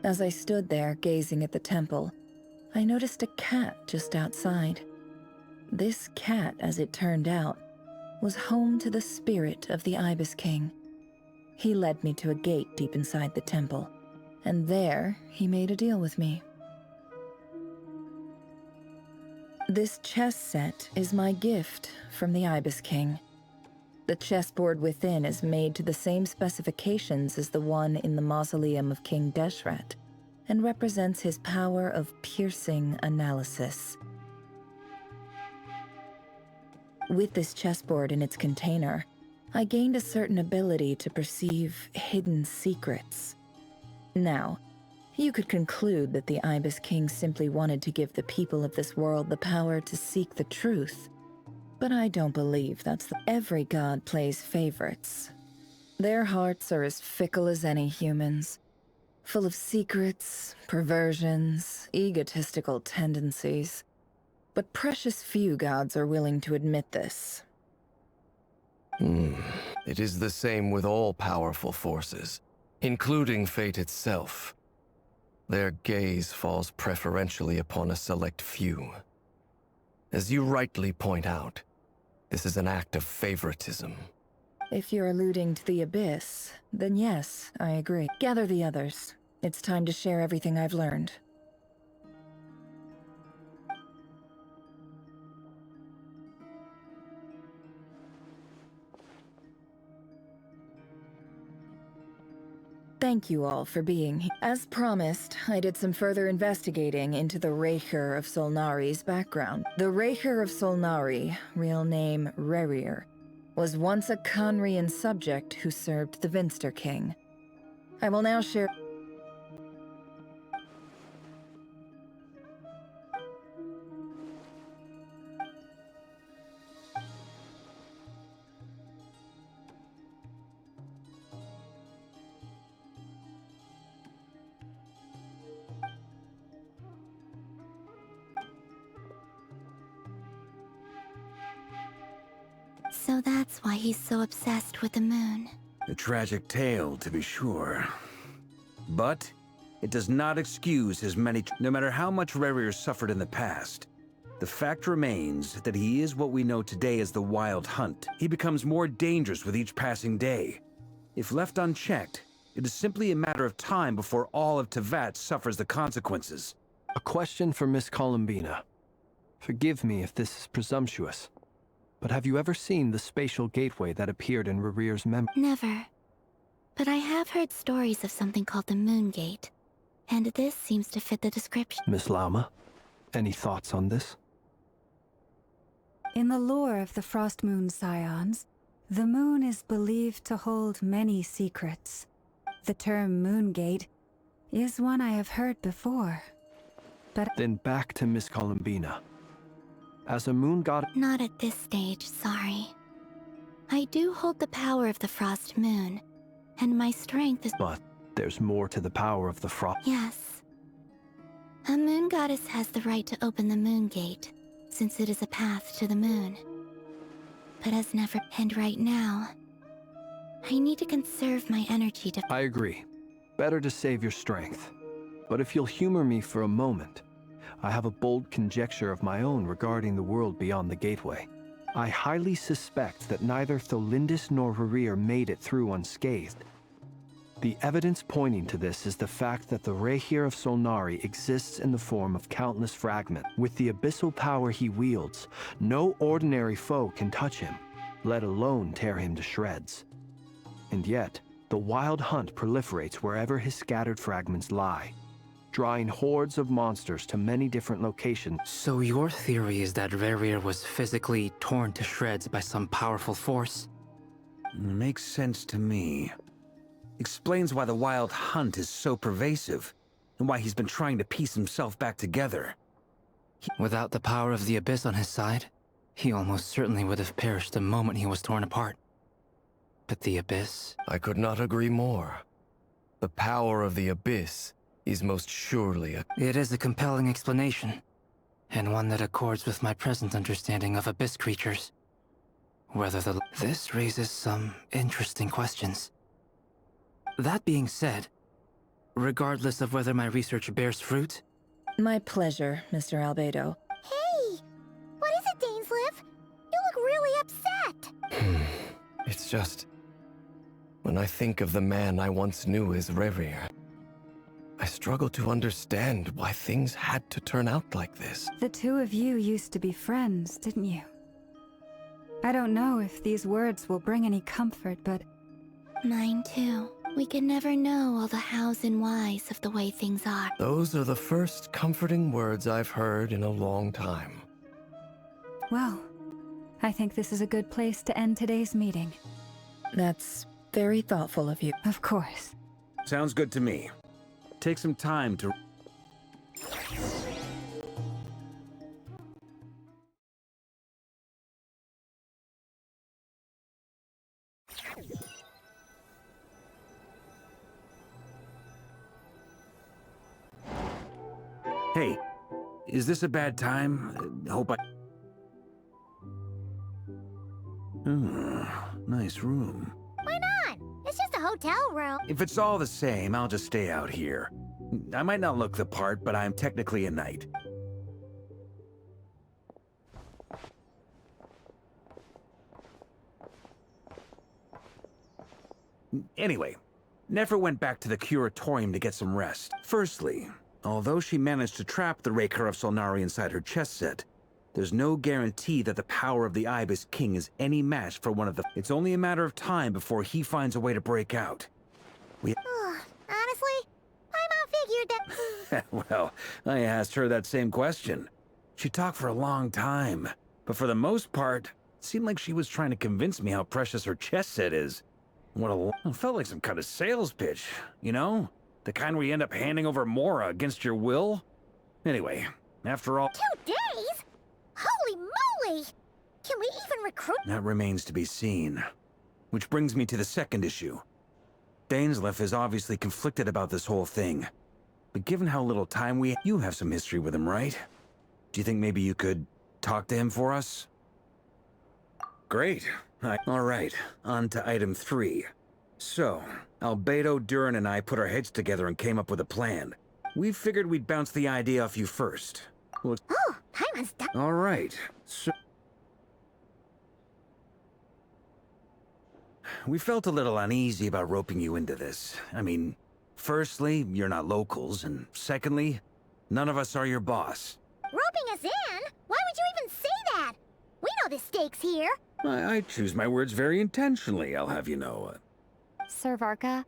As I stood there gazing at the temple, I noticed a cat just outside. This cat, as it turned out, was home to the spirit of the Ibis King. He led me to a gate deep inside the temple, and there he made a deal with me. This chess set is my gift from the Ibis King. The chessboard within is made to the same specifications as the one in the mausoleum of King Deshret, and represents his power of piercing analysis. With this chessboard in its container, I gained a certain ability to perceive hidden secrets. Now, you could conclude that the Ibis King simply wanted to give the people of this world the power to seek the truth. But I don't believe every god plays favorites. Their hearts are as fickle as any humans, full of secrets, perversions, egotistical tendencies. But precious few gods are willing to admit this. It is the same with all powerful forces, including fate itself. Their gaze falls preferentially upon a select few. As you rightly point out, this is an act of favoritism. If you're alluding to the Abyss, then yes, I agree. Gather the others. It's time to share everything I've learned. Thank you all for being here. As promised, I did some further investigating into the Raker of Solnari's background. The Raker of Solnari, real name Rarier, was once a Conrian subject who served the Vinster King. I will now share... So that's why he's so obsessed with the moon. A tragic tale, to be sure. But it does not excuse his many... No matter how much Rarier suffered in the past, the fact remains that he is what we know today as the Wild Hunt. He becomes more dangerous with each passing day. If left unchecked, it is simply a matter of time before all of Teyvat suffers the consequences. A question for Miss Columbina. Forgive me if this is presumptuous, but have you ever seen the spatial gateway that appeared in Rarier's memory? Never. But I have heard stories of something called the Moon Gate, and this seems to fit the description. Miss Lama, any thoughts on this? In the lore of the Frost Moon Scions, the moon is believed to hold many secrets. The term Moon Gate is one I have heard before, but... Then back to Miss Columbina. As a moon god... Not at this stage, sorry. I do hold the power of the Frost Moon, and my strength is... But there's more to the power of the frost... Yes. A moon goddess has the right to open the Moon Gate, since it is a path to the moon. But as never... And right now, I need to conserve my energy to... I agree. Better to save your strength. But if you'll humor me for a moment, I have a bold conjecture of my own regarding the world beyond the gateway. I highly suspect that neither Tholindis nor Rerir made it through unscathed. The evidence pointing to this is the fact that the Rehir of Solnari exists in the form of countless fragments. With the abyssal power he wields, no ordinary foe can touch him, let alone tear him to shreds. And yet, the wild hunt proliferates wherever his scattered fragments lie, drawing hordes of monsters to many different locations. So your theory is that Rerir was physically torn to shreds by some powerful force? Makes sense to me. Explains why the wild hunt is so pervasive, and why he's been trying to piece himself back together. Without the power of the Abyss on his side, he almost certainly would have perished the moment he was torn apart. But the Abyss... I could not agree more. The power of the Abyss is most surely a... It is a compelling explanation, and one that accords with my present understanding of Abyss creatures. This raises some interesting questions. That being said, regardless of whether my research bears fruit... My pleasure, Mr. Albedo. Hey! What is it, Dainsleif? You look really upset! It's just... when I think of the man I once knew as Rerir, I struggle to understand why things had to turn out like this. The two of you used to be friends, didn't you? I don't know if these words will bring any comfort, but... Mine too. We can never know all the hows and whys of the way things are. Those are the first comforting words I've heard in a long time. Well, I think this is a good place to end today's meeting. That's very thoughtful of you. Of course. Sounds good to me. Take some time to... Hey, is this a bad time? Hope I... Nice room. Why not? It's just a hotel room. If it's all the same, I'll just stay out here. I might not look the part, but I'm technically a knight. Anyway, Nefer went back to the Curatorium to get some rest. Firstly, although she managed to trap the Raker of Solnari inside her chess set, there's no guarantee that the power of the Ibis King is any match for one of the... It's only a matter of time before he finds a way to break out. Honestly, my mom figured that... Well, I asked her that same question. She talked for a long time, but for the most part, it seemed like she was trying to convince me how precious her chess set is. It felt like some kind of sales pitch, you know? The kind where you end up handing over Mora against your will? Anyway, after all... 2 days? Holy moly! Can we even recruit? That remains to be seen. Which brings me to the second issue. Dainsleif is obviously conflicted about this whole thing. But given how little time you have some history with him, right? Do you think maybe you could talk to him for us? Great. All right, on to item 3. So, Albedo, Durin, and I put our heads together and came up with a plan. We figured we'd bounce the idea off you first. Oh, Paimon's done. All right, so... We felt a little uneasy about roping you into this. I mean, firstly, you're not locals, and secondly, none of us are your boss. Roping us in? Why would you even say that? We know the stakes here. I choose my words very intentionally, I'll have you know. Sir Varka?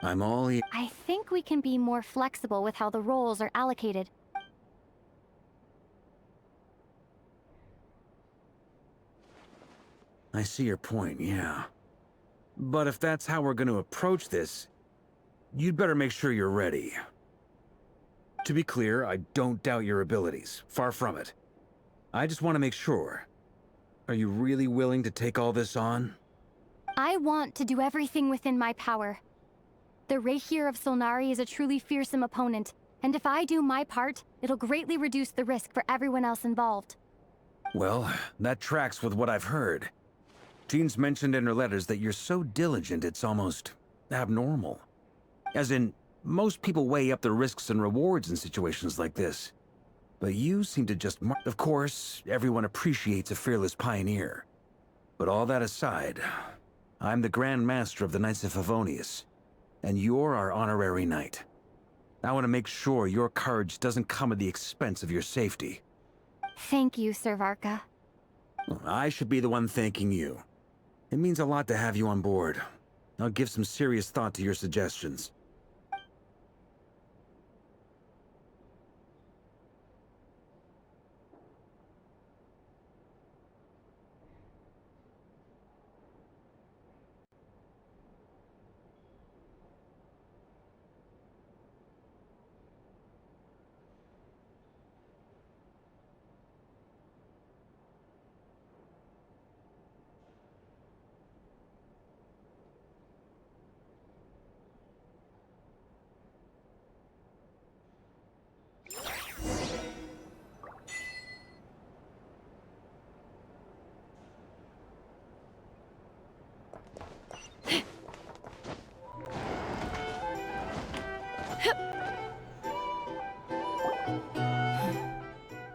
I'm all ears. I think we can be more flexible with how the roles are allocated. I see your point, yeah. But if that's how we're going to approach this, you'd better make sure you're ready. To be clear, I don't doubt your abilities. Far from it. I just want to make sure. Are you really willing to take all this on? I want to do everything within my power. The Rehir of Solnari is a truly fearsome opponent, and if I do my part, it'll greatly reduce the risk for everyone else involved. Well, that tracks with what I've heard. Jean's mentioned in her letters that you're so diligent it's almost abnormal. As in, Most people weigh up the risks and rewards in situations like this. But you seem to just Of course, everyone appreciates a fearless pioneer. But all that aside, I'm the Grand Master of the Knights of Favonius, and you're our honorary knight. I want to make sure your courage doesn't come at the expense of your safety. Thank you, Sir Varka. I should be the one thanking you. It means a lot to have you on board. I'll give some serious thought to your suggestions.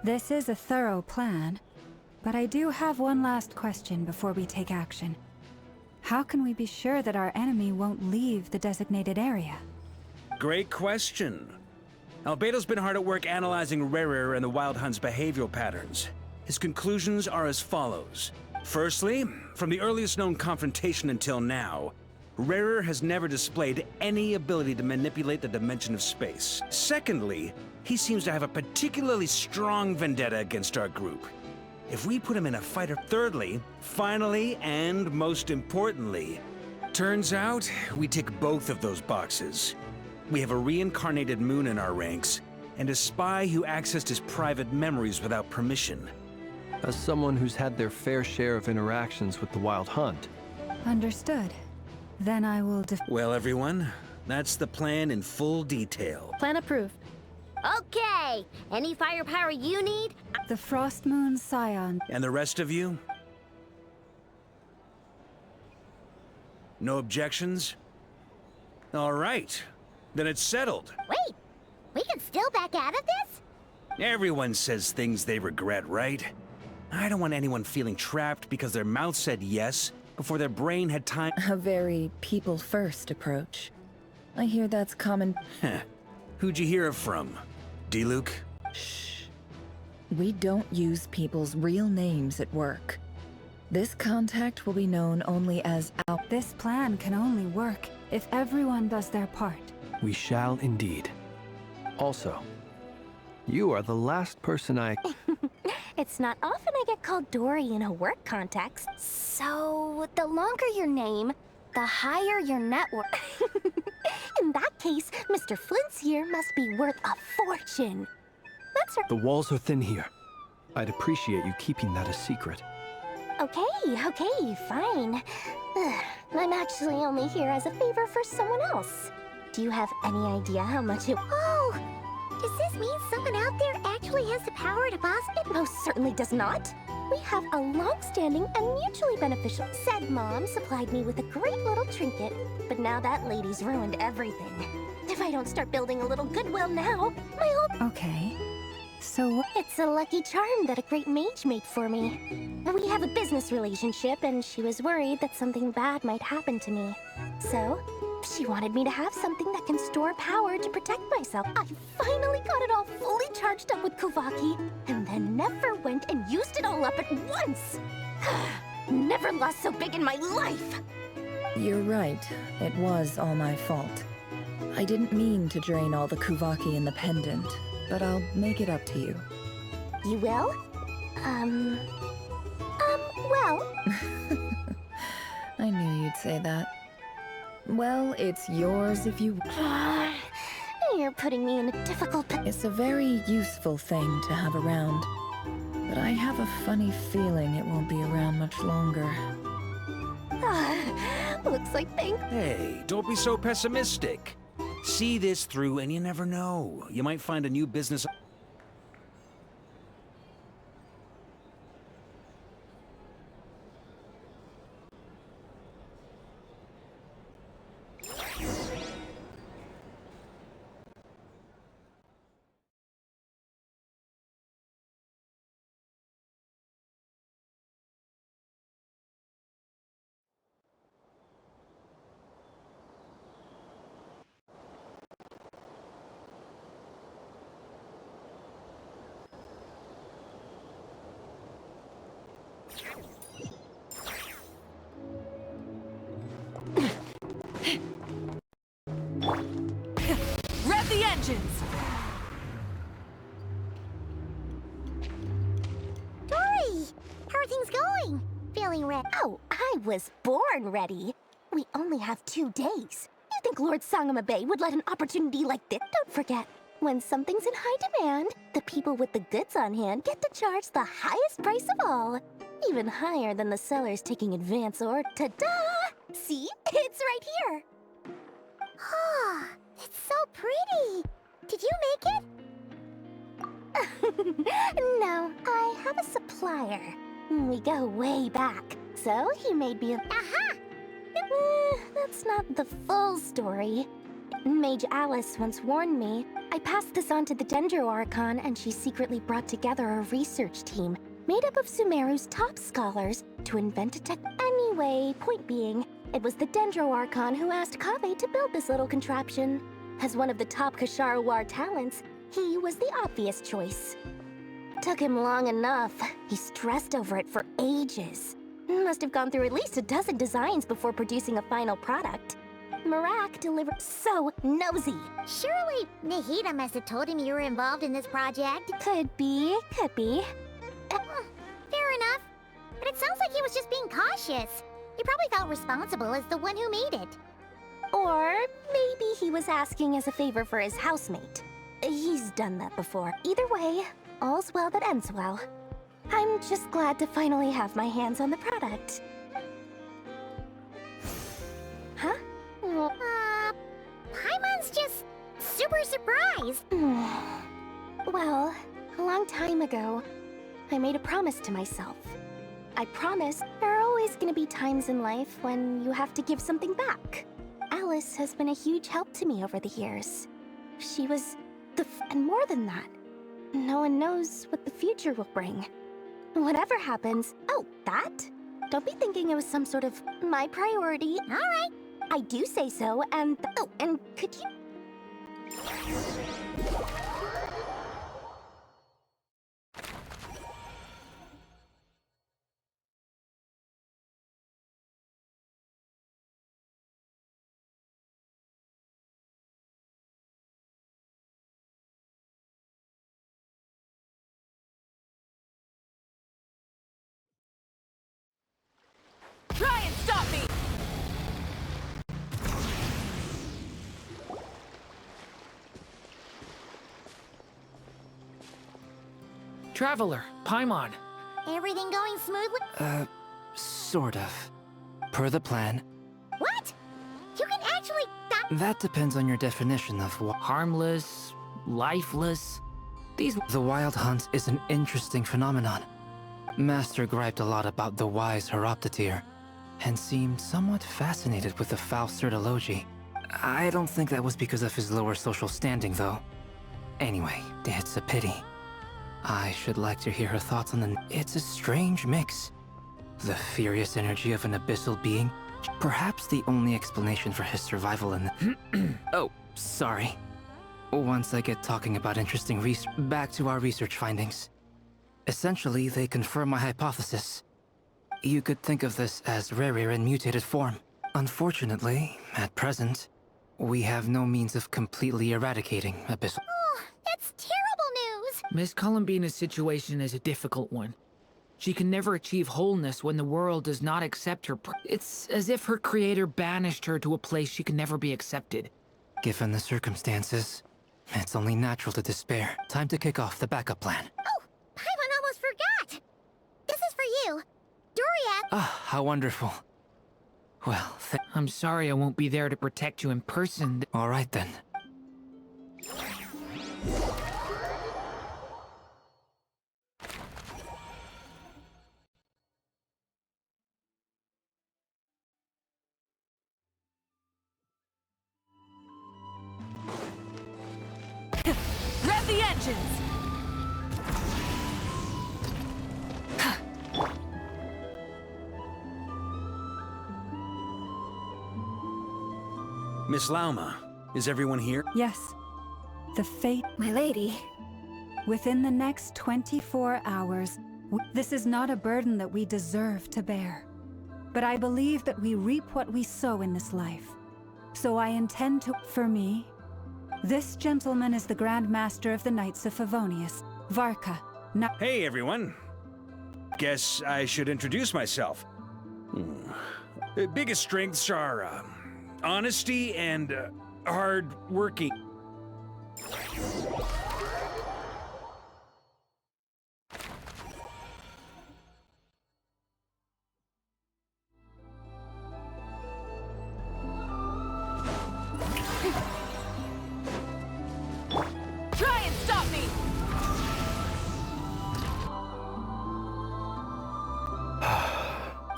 This is a thorough plan, but I do have one last question before we take action. How can we be sure that our enemy won't leave the designated area? Great question. Albedo's been hard at work analyzing Rerir and the Wild Hunt's behavioral patterns. His conclusions are as follows. Firstly, from the earliest known confrontation until now, Rerir has never displayed any ability to manipulate the dimension of space. Secondly, he seems to have a particularly strong vendetta against our group. If we put him in a fight... Thirdly, finally, and most importantly, turns out we tick both of those boxes. We have a reincarnated moon in our ranks, and a spy who accessed his private memories without permission. As someone who's had their fair share of interactions with the Wild Hunt. Understood. Then I will Well, everyone, that's the plan in full detail. Plan approved. Okay! Any firepower you need? The Frost Moon Scion. And the rest of you? No objections? All right. Then it's settled. Wait! We can still back out of this? Everyone says things they regret, right? I don't want anyone feeling trapped because their mouth said yes before their brain had time. A very people-first approach. I hear that's common. Who'd you hear it from? D-Luke? Shh. We don't use people's real names at work. This contact will be known only as Al. This plan can only work if everyone does their part. We shall indeed. Also, you are the last person I... It's not often I get called Dory in a work context. So, the longer your name, the higher your net worth. In that case, Mr. Flint's here must be worth a fortune. That's her. The walls are thin here. I'd appreciate you keeping that a secret. Okay, fine. I'm actually only here as a favor for someone else. Do you have any idea how much it... Oh! Does this mean someone out there actually has the power to boss? It most certainly does not. We have a long-standing and mutually beneficial... Said Mom supplied me with a great little trinket, but now that lady's ruined everything. If I don't start building a little goodwill now, my whole... Okay. So... It's a lucky charm that a great mage made for me. We have a business relationship, and she was worried that something bad might happen to me. So, she wanted me to have something that can store power to protect myself. I finally got it all fully charged up with Kuvaki, and then never went and used it all up at once. Never lost so big in my life. You're right. It was all my fault. I didn't mean to drain all the Kuvaki in the pendant, but I'll make it up to you. You will? Well... I knew you'd say that. Well, it's yours if you... You're putting me in a difficult... It's a very useful thing to have around. But I have a funny feeling it won't be around much longer. Looks like Hey, don't be so pessimistic. See this through and you never know. You might find a new business... engines! Dory! How are things going? Feeling ready? Oh, I was born ready. We only have 2 days. You think Lord Sangamabe would let an opportunity like this? Don't forget, when something's in high demand, the people with the goods on hand get to charge the highest price of all. Even higher than the sellers taking advance or ta-da! See? It's right here. Ah, it's so pretty. Did you make it? No, I have a supplier. We go way back, so he made me a... Aha! That's not the full story. Mage Alice once warned me. I passed this on to the Dendro Archon, and she secretly brought together a research team made up of Sumeru's top scholars to invent a tech. Anyway, point being, it was the Dendro Archon who asked Kaveh to build this little contraption. As one of the top Kasharu War talents, he was the obvious choice. Took him long enough. He stressed over it for ages. Must have gone through at least a dozen designs before producing a final product. Marak delivered so nosy. Surely Nahida must have told him you were involved in this project. Could be, could be. Fair enough. But it sounds like he was just being cautious. He probably felt responsible as the one who made it. Or maybe he was asking as a favor for his housemate. He's done that before. Either way, all's well that ends well. I'm just glad to finally have my hands on the product. Huh? Paimon's just super surprised. Well, a long time ago, I made a promise to myself. I promised there are always gonna be times in life when you have to give something back. Alice has been a huge help to me over the years. She was and more than that. No one knows what the future will bring. Whatever happens... Oh, that? Don't be thinking it was some sort of my priority. All right. I do say so, and... Oh, and could you... Try and stop me! Traveler, Paimon. Everything going smoothly? Sort of. Per the plan. What? You can actually... That depends on your definition of harmless, lifeless. The Wild Hunt is an interesting phenomenon. Master griped a lot about the wise Horoptetyr, and seemed somewhat fascinated with the foul Certology. I don't think that was because of his lower social standing, though. Anyway, it's a pity. I should like to hear her thoughts on the... It's a strange mix. The furious energy of an abyssal being, perhaps the only explanation for his survival in the... Oh, sorry. Once I get talking about interesting research, back to our research findings. Essentially, they confirm my hypothesis. You could think of this as Rerir in mutated form. Unfortunately, at present, we have no means of completely eradicating abyssal... Oh, that's terrible news! Miss Columbina's situation is a difficult one. She can never achieve wholeness when the world does not accept her. It's as if her creator banished her to a place she can never be accepted. Given the circumstances, it's only natural to despair. Time to kick off the backup plan. Oh, Paimon almost forgot! This is for you. Doriath! Ah, how wonderful. Well, I'm sorry I won't be there to protect you in person. All right then. Rev the engines! Miss Lauma, is everyone here? Yes. The fate... My lady. Within the next 24 hours, this is not a burden that we deserve to bear. But I believe that we reap what we sow in this life. So I intend to... For me, This gentleman is the Grand Master of the Knights of Favonius, Varka. Hey, everyone. Guess I should introduce myself. Biggest strengths are honesty and hard working. Try and stop me!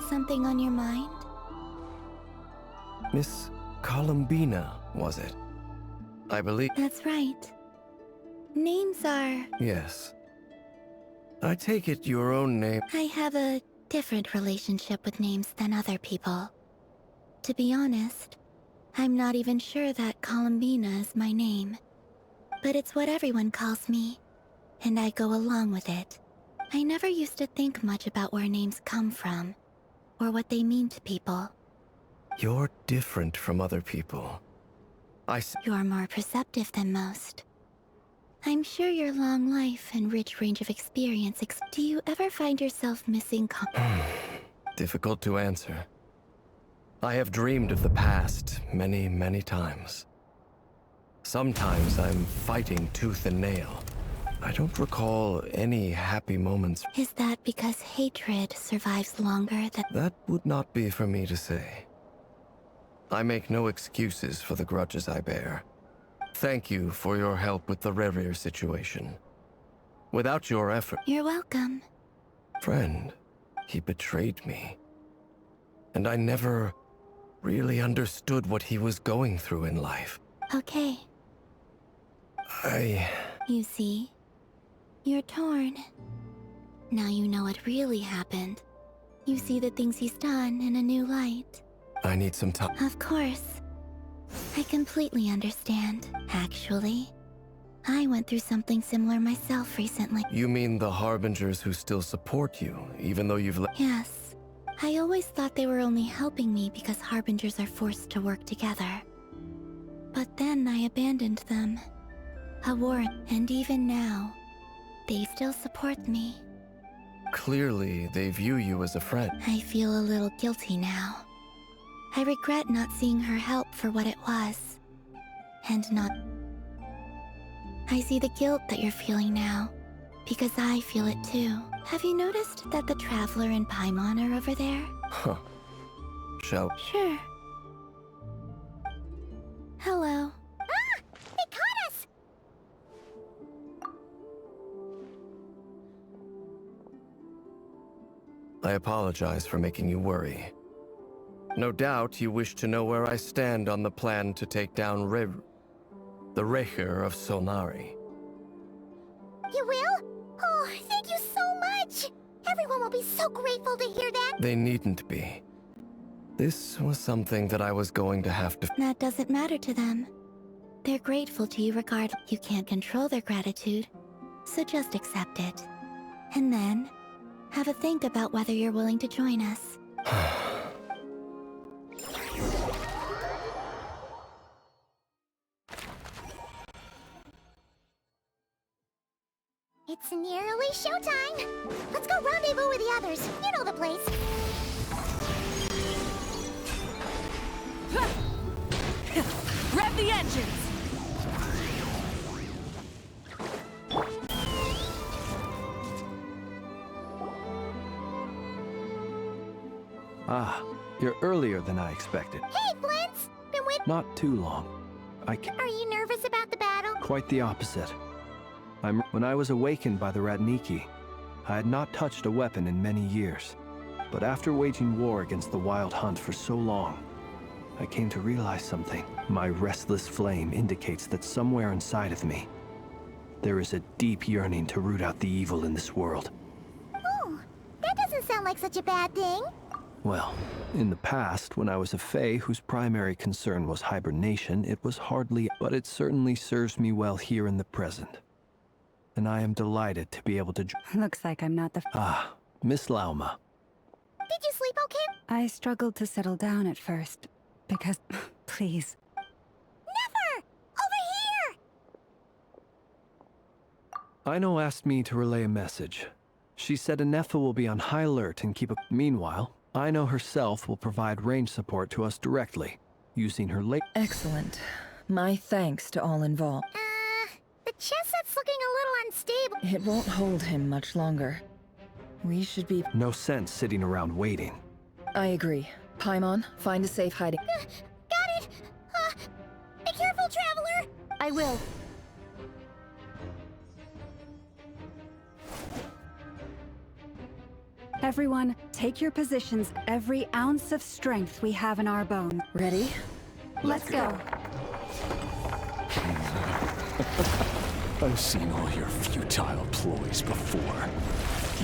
Something on your mind? Miss Columbina, was it? I believe. That's right. Names are... Yes. I take it your own name. I have a different relationship with names than other people. To be honest, I'm not even sure that Columbina is my name. But it's what everyone calls me, and I go along with it. I never used to think much about where names come from, or what they mean to people. You're different from other people. You're more perceptive than most. I'm sure your long life and rich range of experience do you ever find yourself missing Difficult to answer. I have dreamed of the past many, many times. Sometimes I'm fighting tooth and nail. I don't recall any happy moments. Is that because hatred survives longer than... That would not be for me to say. I make no excuses for the grudges I bear. Thank you for your help with the Rerir situation. Without your effort... You're welcome. Friend, he betrayed me. And I never really understood what he was going through in life. Okay. You see? You're torn. Now you know what really happened. You see the things he's done in a new light. I need some time. Of course. I completely understand. Actually, I went through something similar myself recently. You mean the Harbingers who still support you, even though you've Yes. I always thought they were only helping me because Harbingers are forced to work together. But then I abandoned them. A war, and even now, they still support me. Clearly, they view you as a friend. I feel a little guilty now. I regret not seeing her help for what it was. And not... I see the guilt that you're feeling now, because I feel it too. Have you noticed that the Traveler and Paimon are over there? Huh. Shall... Sure. Hello. Ah! They caught us! I apologize for making you worry. No doubt you wish to know where I stand on the plan to take down the Recher of Solnari. You will? Oh, thank you so much! Everyone will be so grateful to hear that! They needn't be. This was something that I was going to have to... That doesn't matter to them. They're grateful to you regardless. You can't control their gratitude, so just accept it. And then, have a think about whether you're willing to join us. It's nearly showtime! Let's go rendezvous with the others. You know the place. Rev the engines! Ah, you're earlier than I expected. Hey, Flint's! Been waiting. Not too long. I can't... Are you nervous about the battle? Quite the opposite. When I was awakened by the Radniki, I had not touched a weapon in many years. But after waging war against the Wild Hunt for so long, I came to realize something. My restless flame indicates that somewhere inside of me, there is a deep yearning to root out the evil in this world. Oh, that doesn't sound like such a bad thing. Well, in the past, when I was a Fae whose primary concern was hibernation, it was hardly, but it certainly serves me well here in the present. And I am delighted to be able to... Looks like I'm not the... Ah, Miss Lauma. Did you sleep okay? I struggled to settle down at first, because... Please. Never! Over here! Ino asked me to relay a message. She said Anefa will be on high alert and keep a... Meanwhile, Ino herself will provide range support to us directly, using her Excellent. My thanks to all involved. The chess set's looking a little unstable. It won't hold him much longer. We should be... No sense sitting around waiting. I agree. Paimon, find a safe hiding... Got it! Be careful, Traveler! I will. Everyone, take your positions. Every ounce of strength we have in our bones. Ready? Let's go. I've seen all your futile ploys before.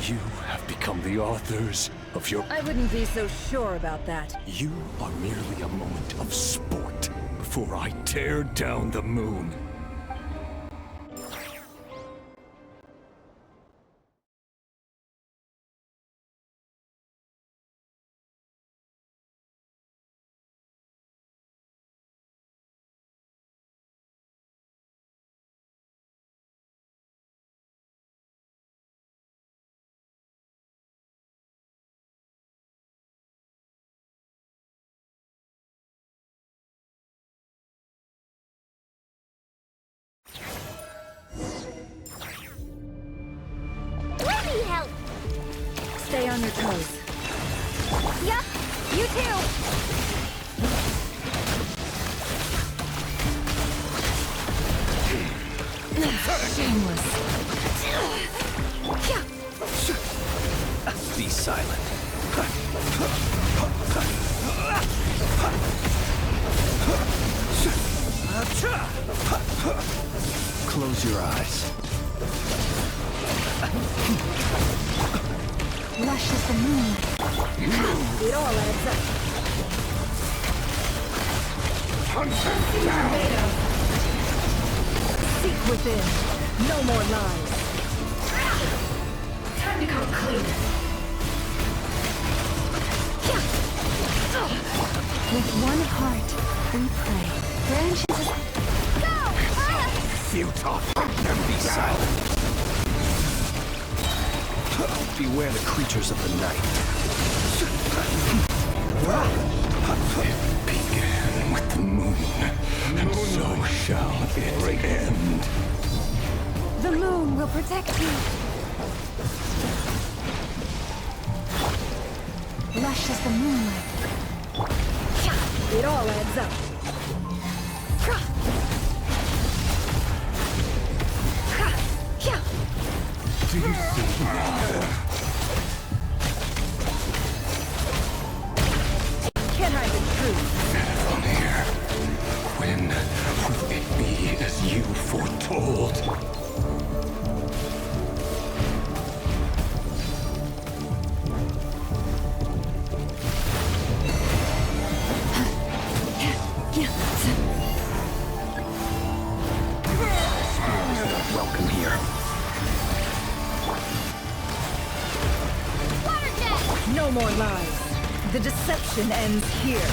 You have become the authors of your... I wouldn't be so sure about that. You are merely a moment of sport before I tear down the moon. Stay on your toes. Yup, you too. Shameless. Be silent. Close your eyes. Lush as the moon. It all adds up. Seek within. No more lies. Time to come clean. With one heart, we pray. Branches... Go! Futile. Be silent. Beware the creatures of the night. It began with the moon, and so shall it end. The moon will protect you. Lush as the moonlight. It all adds up. Do you see? Can't hide the truth. From here, when will it be as you foretold? Welcome here. No more lies. The deception ends here.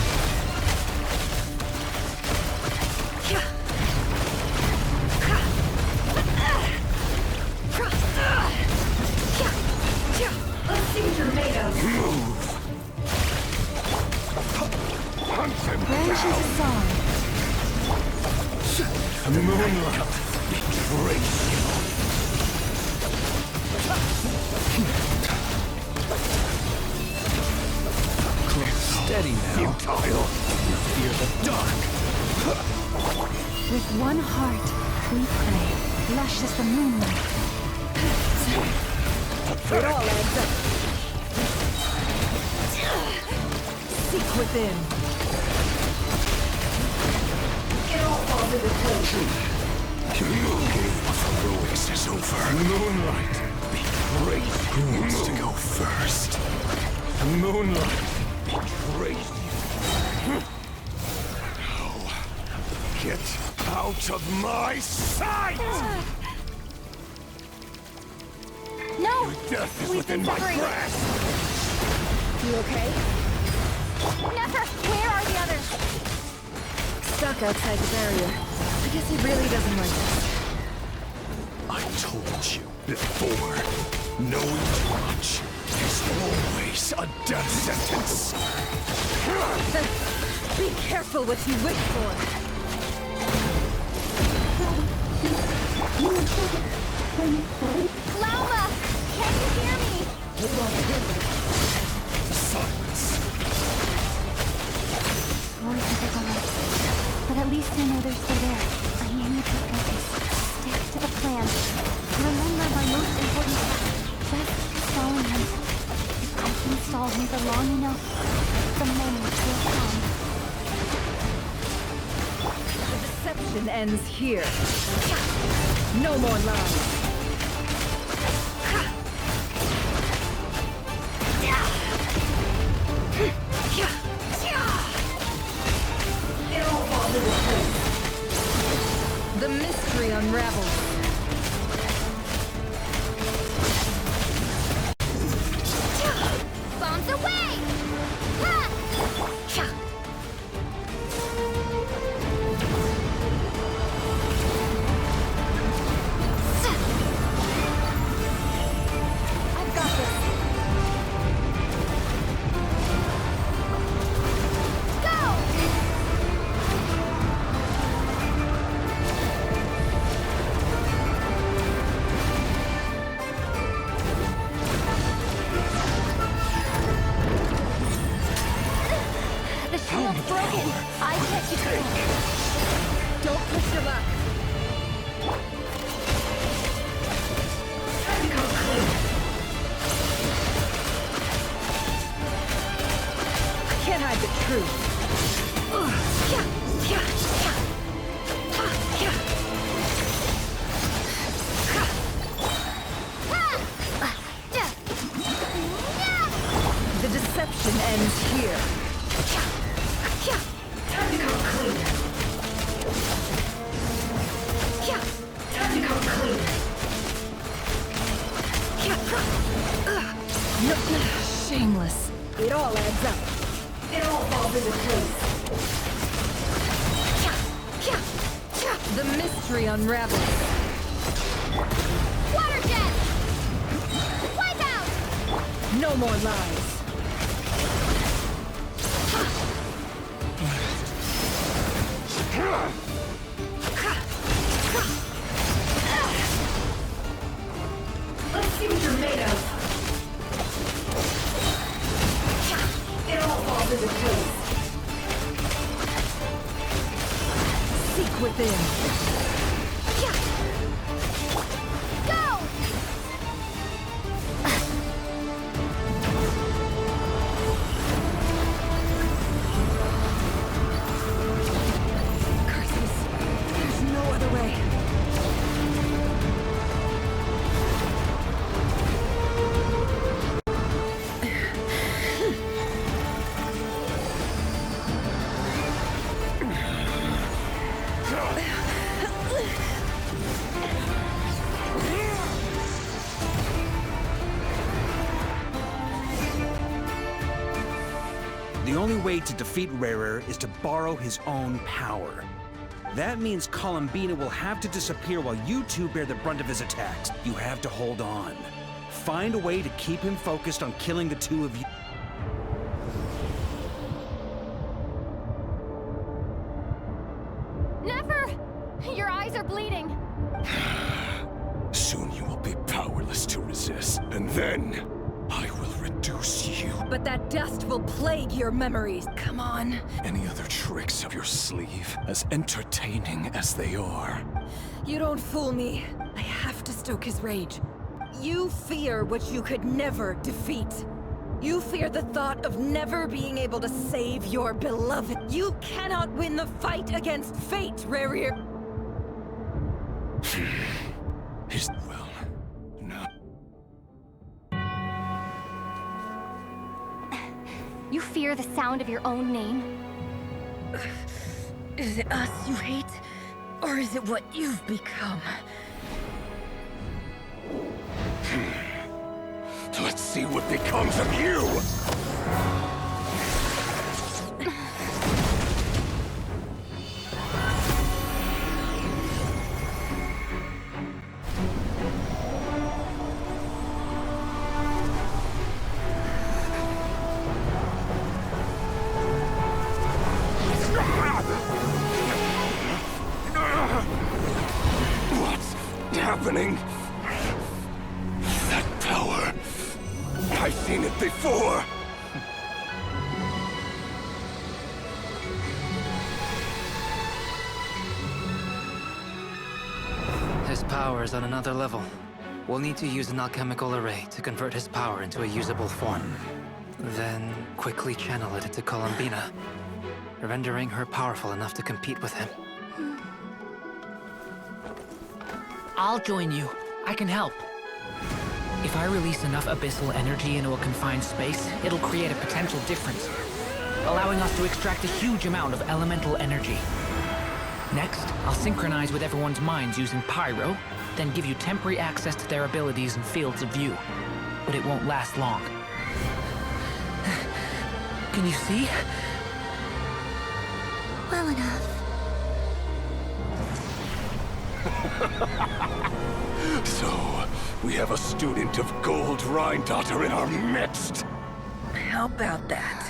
Let's see what you're made of. Move! Branches of song. The moonlight betrays you. Steady now. Futile. You fear the dark. With one heart, we pray. Lush as the moonlight. It all adds up. Seek within. It all falls into place. Your game of heroics is over. Moonlight betrays. Who wants to go first? Moonlight betrays you. Now, get out of my sight! No! Your death is We've within been my separated. grasp! You okay? Never! Where are the others? Stuck outside the barrier. I guess he really doesn't like us. I told you before, knowing too much is always a death sentence. Be careful what you wish for. Lauma! Can you hear me? Silence. Voices are gone. But at least I know they're still there. I need to focus. Stick to the plan. Remember my most important task. Just stalling him. If I can stall him for long enough, the moment will come. The deception ends here. No more lies. The mystery unravels. Bombs away! Ha! I've got this. Go! The shield's broken. I can't keep going. Don't push your luck. I can't hide the truth. The deception ends here. Time to come clean. Time to come clean. No, shameless. It all adds up. It all falls into place. The mystery unravels. Water jet! Wipe out! No more lies. Let's see what you're made of. It all falls into place. Seek within. Go! Curses. There's no other way. The only way to defeat Rarer is to borrow his own power. That means Columbina will have to disappear while you two bear the brunt of his attacks. You have to hold on. Find a way to keep him focused on killing the two of you. Never! Your eyes are bleeding. Soon you will be powerless to resist, and then I will reduce you. But that dust will plague your memories. Come on. Any other tricks up your sleeve, as entertaining as they are? You don't fool me. I have to stoke his rage. You fear what you could never defeat. You fear the thought of never being able to save your beloved. You cannot win the fight against fate, Rarir. Well, no. You fear the sound of your own name? Is it us you hate? Or is it what you've become? Let's see what becomes of you! happening? That power. I've seen it before. His power is on another level. We'll need to use an alchemical array to convert his power into a usable form. Then quickly channel it into Columbina, rendering her powerful enough to compete with him. I'll join you. I can help. If I release enough abyssal energy into a confined space, it'll create a potential difference, allowing us to extract a huge amount of elemental energy. Next, I'll synchronize with everyone's minds using Pyro, then give you temporary access to their abilities and fields of view. But it won't last long. Can you see? Well enough. So, we have a student of Gold Rhine-Daughter in our midst. How about that?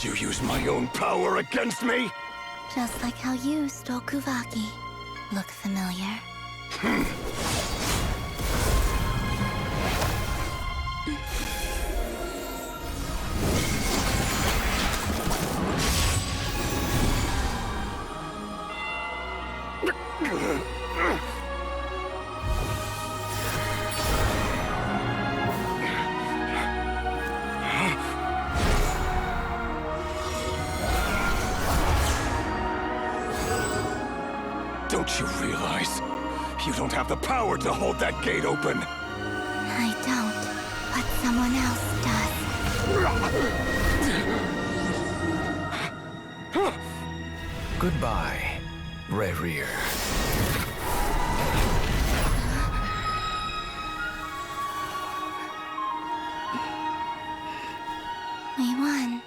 You use my own power against me? Just like how you stole Kuvaki. Look familiar? Don't you realize? You don't have the power to hold that gate open. I don't, but someone else does. Goodbye, Rerir. We won.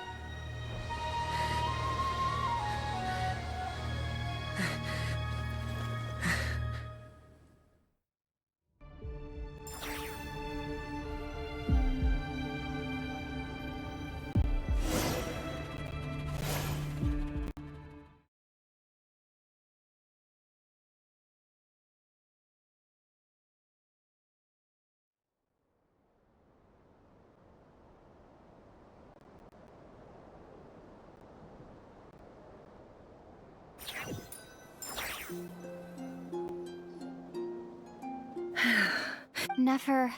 Nefer,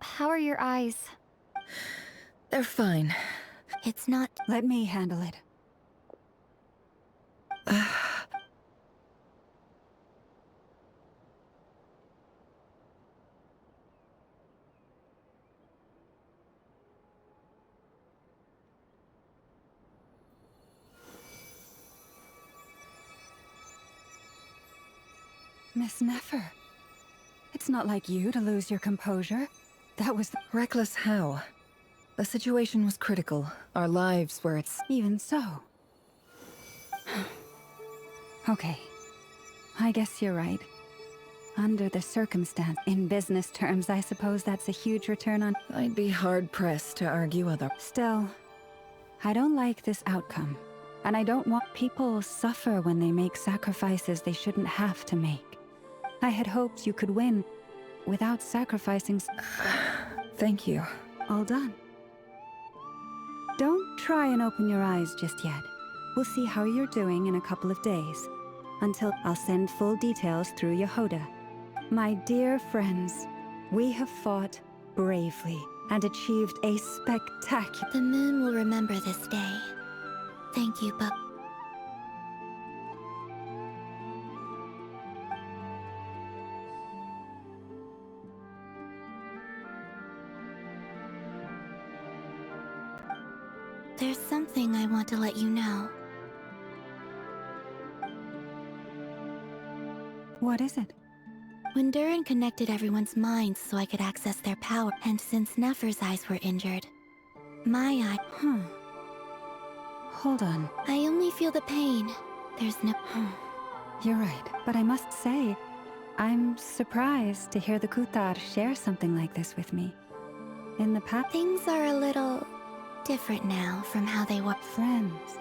how are your eyes? They're fine. It's not... Let me handle it. Miss Nefer. It's not like you to lose your composure. That was... Reckless how? The situation was critical. Our lives were at... Even so. Okay. I guess you're right. Under the circumstance, in business terms, I suppose that's a huge return on... I'd be hard-pressed to argue other... Still, I don't like this outcome. And I don't want people suffer when they make sacrifices they shouldn't have to make. I had hoped you could win without sacrificing... Thank you. All done. Don't try and open your eyes just yet. We'll see how you're doing in a couple of days. Until I'll send full details through Yehoda. My dear friends, we have fought bravely and achieved a spectacular... The moon will remember this day. Thank you, but... There's something I want to let you know. What is it? When Durin connected everyone's minds so I could access their power, and since Nefer's eyes were injured, my eye... Hold on. I only feel the pain. There's no... You're right, but I must say, I'm surprised to hear the Kuthar share something like this with me. In the past... Things are a little different now from how they were. Friends.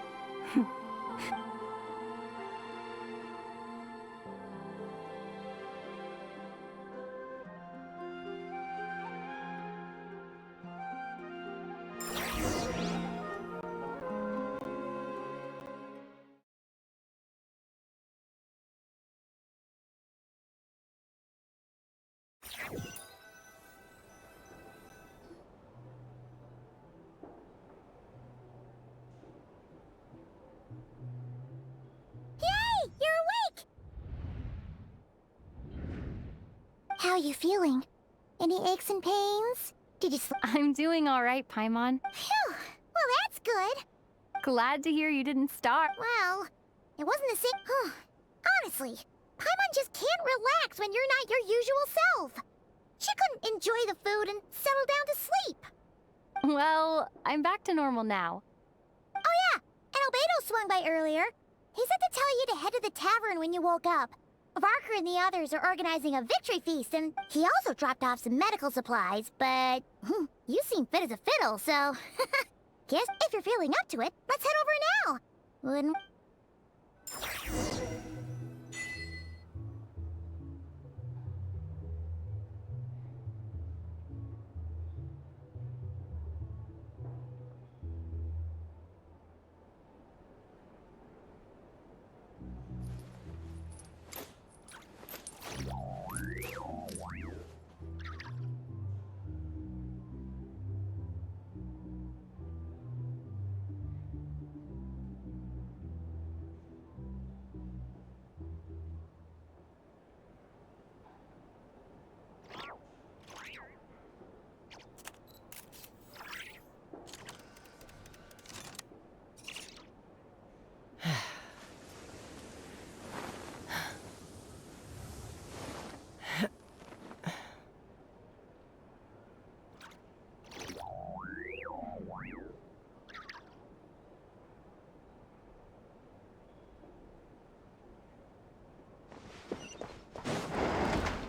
Yay! You're awake! How are you feeling? Any aches and pains? Did you sleep? I'm doing all right, Paimon. Phew! Well, that's good. Glad to hear you didn't starve. Well, it wasn't the same... Honestly, Paimon just can't relax when you're not your usual self. She couldn't enjoy the food and settle down to sleep. Well, I'm back to normal now. Oh yeah, and Albedo swung by earlier. He said to tell you to head to the tavern when you woke up. Varker and the others are organizing a victory feast, and he also dropped off some medical supplies, but you seem fit as a fiddle, so... Guess if you're feeling up to it, let's head over now. Wouldn't...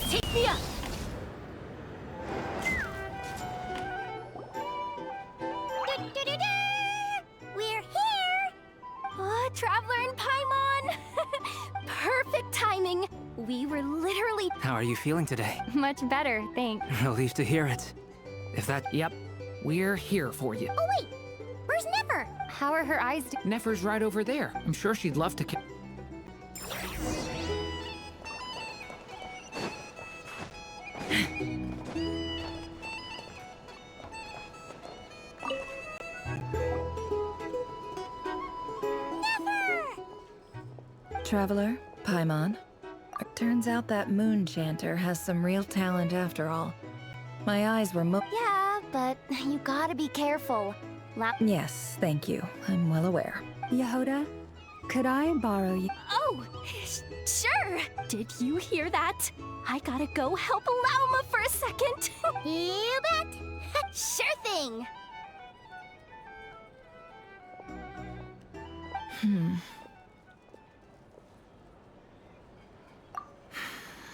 Take me up! We're here! Traveler and Paimon! Perfect timing! We were literally... How are you feeling today? Much better, thanks. Relieved to hear it. If that... Yep. We're here for you. Oh wait! Where's Nefer? How are her eyes Nefer's right over there. I'm sure she'd love to... Traveler, Paimon. Turns out that moon chanter has some real talent after all. My eyes were Yeah, but you gotta be careful. Yes, thank you. I'm well aware. Yehoda, could I borrow you? Oh, sure! Did you hear that? I gotta go help Lauma for a second. You bet! Sure thing!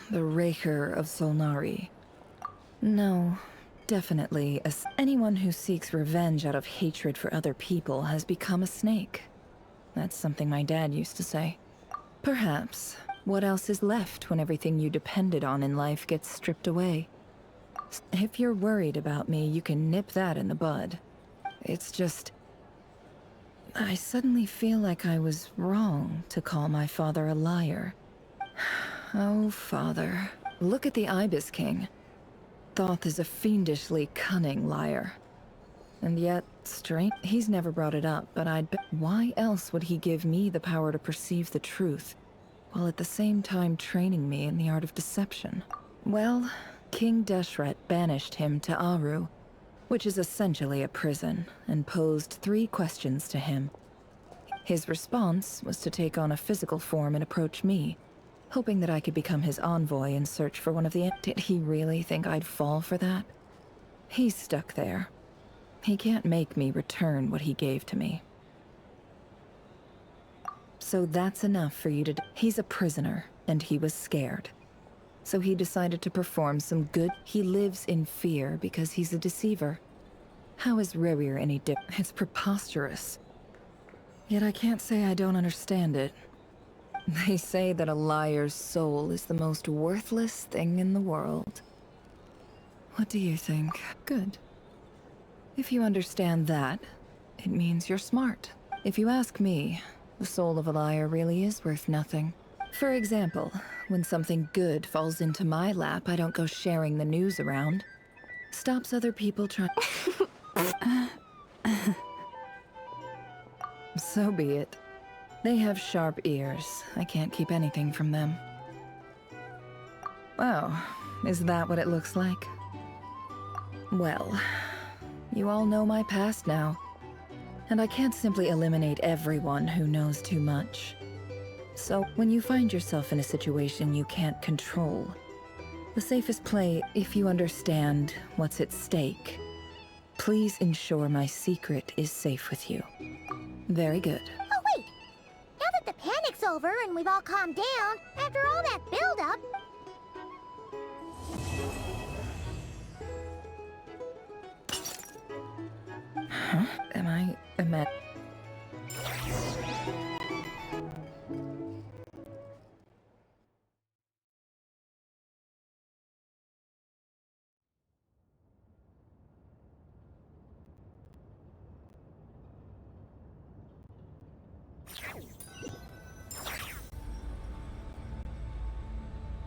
The Raker of Solnari. No, definitely. Anyone who seeks revenge out of hatred for other people has become a snake. That's something my dad used to say. Perhaps. What else is left when everything you depended on in life gets stripped away? If you're worried about me, you can nip that in the bud. It's just... I suddenly feel like I was wrong to call my father a liar. Oh, father. Look at the Ibis King. Thoth is a fiendishly cunning liar. And yet, strange, he's never brought it up, but I'd bet why else would he give me the power to perceive the truth, while at the same time training me in the art of deception? Well, King Deshret banished him to Aru, which is essentially a prison, and posed 3 questions to him. His response was to take on a physical form and approach me. hoping that I could become his envoy and search for one of the... Did he really think I'd fall for that? He's stuck there. He can't make me return what he gave to me. So that's enough for you to... He's a prisoner, and he was scared. So he decided to perform some good... He lives in fear because he's a deceiver. How is Rerir any different? It's preposterous. Yet I can't say I don't understand it. They say that a liar's soul is the most worthless thing in the world. What do you think? Good. If you understand that, it means you're smart. If you ask me, the soul of a liar really is worth nothing. For example, when something good falls into my lap, I don't go sharing the news around. Stops other people trying... So be it. They have sharp ears. I can't keep anything from them. Wow, is that what it looks like? Well, you all know my past now. And I can't simply eliminate everyone who knows too much. So, when you find yourself in a situation you can't control, the safest play, if you understand what's at stake, please ensure my secret is safe with you. Very good. Oh, wait! Now that the panic's over and we've all calmed down, after all that build-up... Huh? Am I...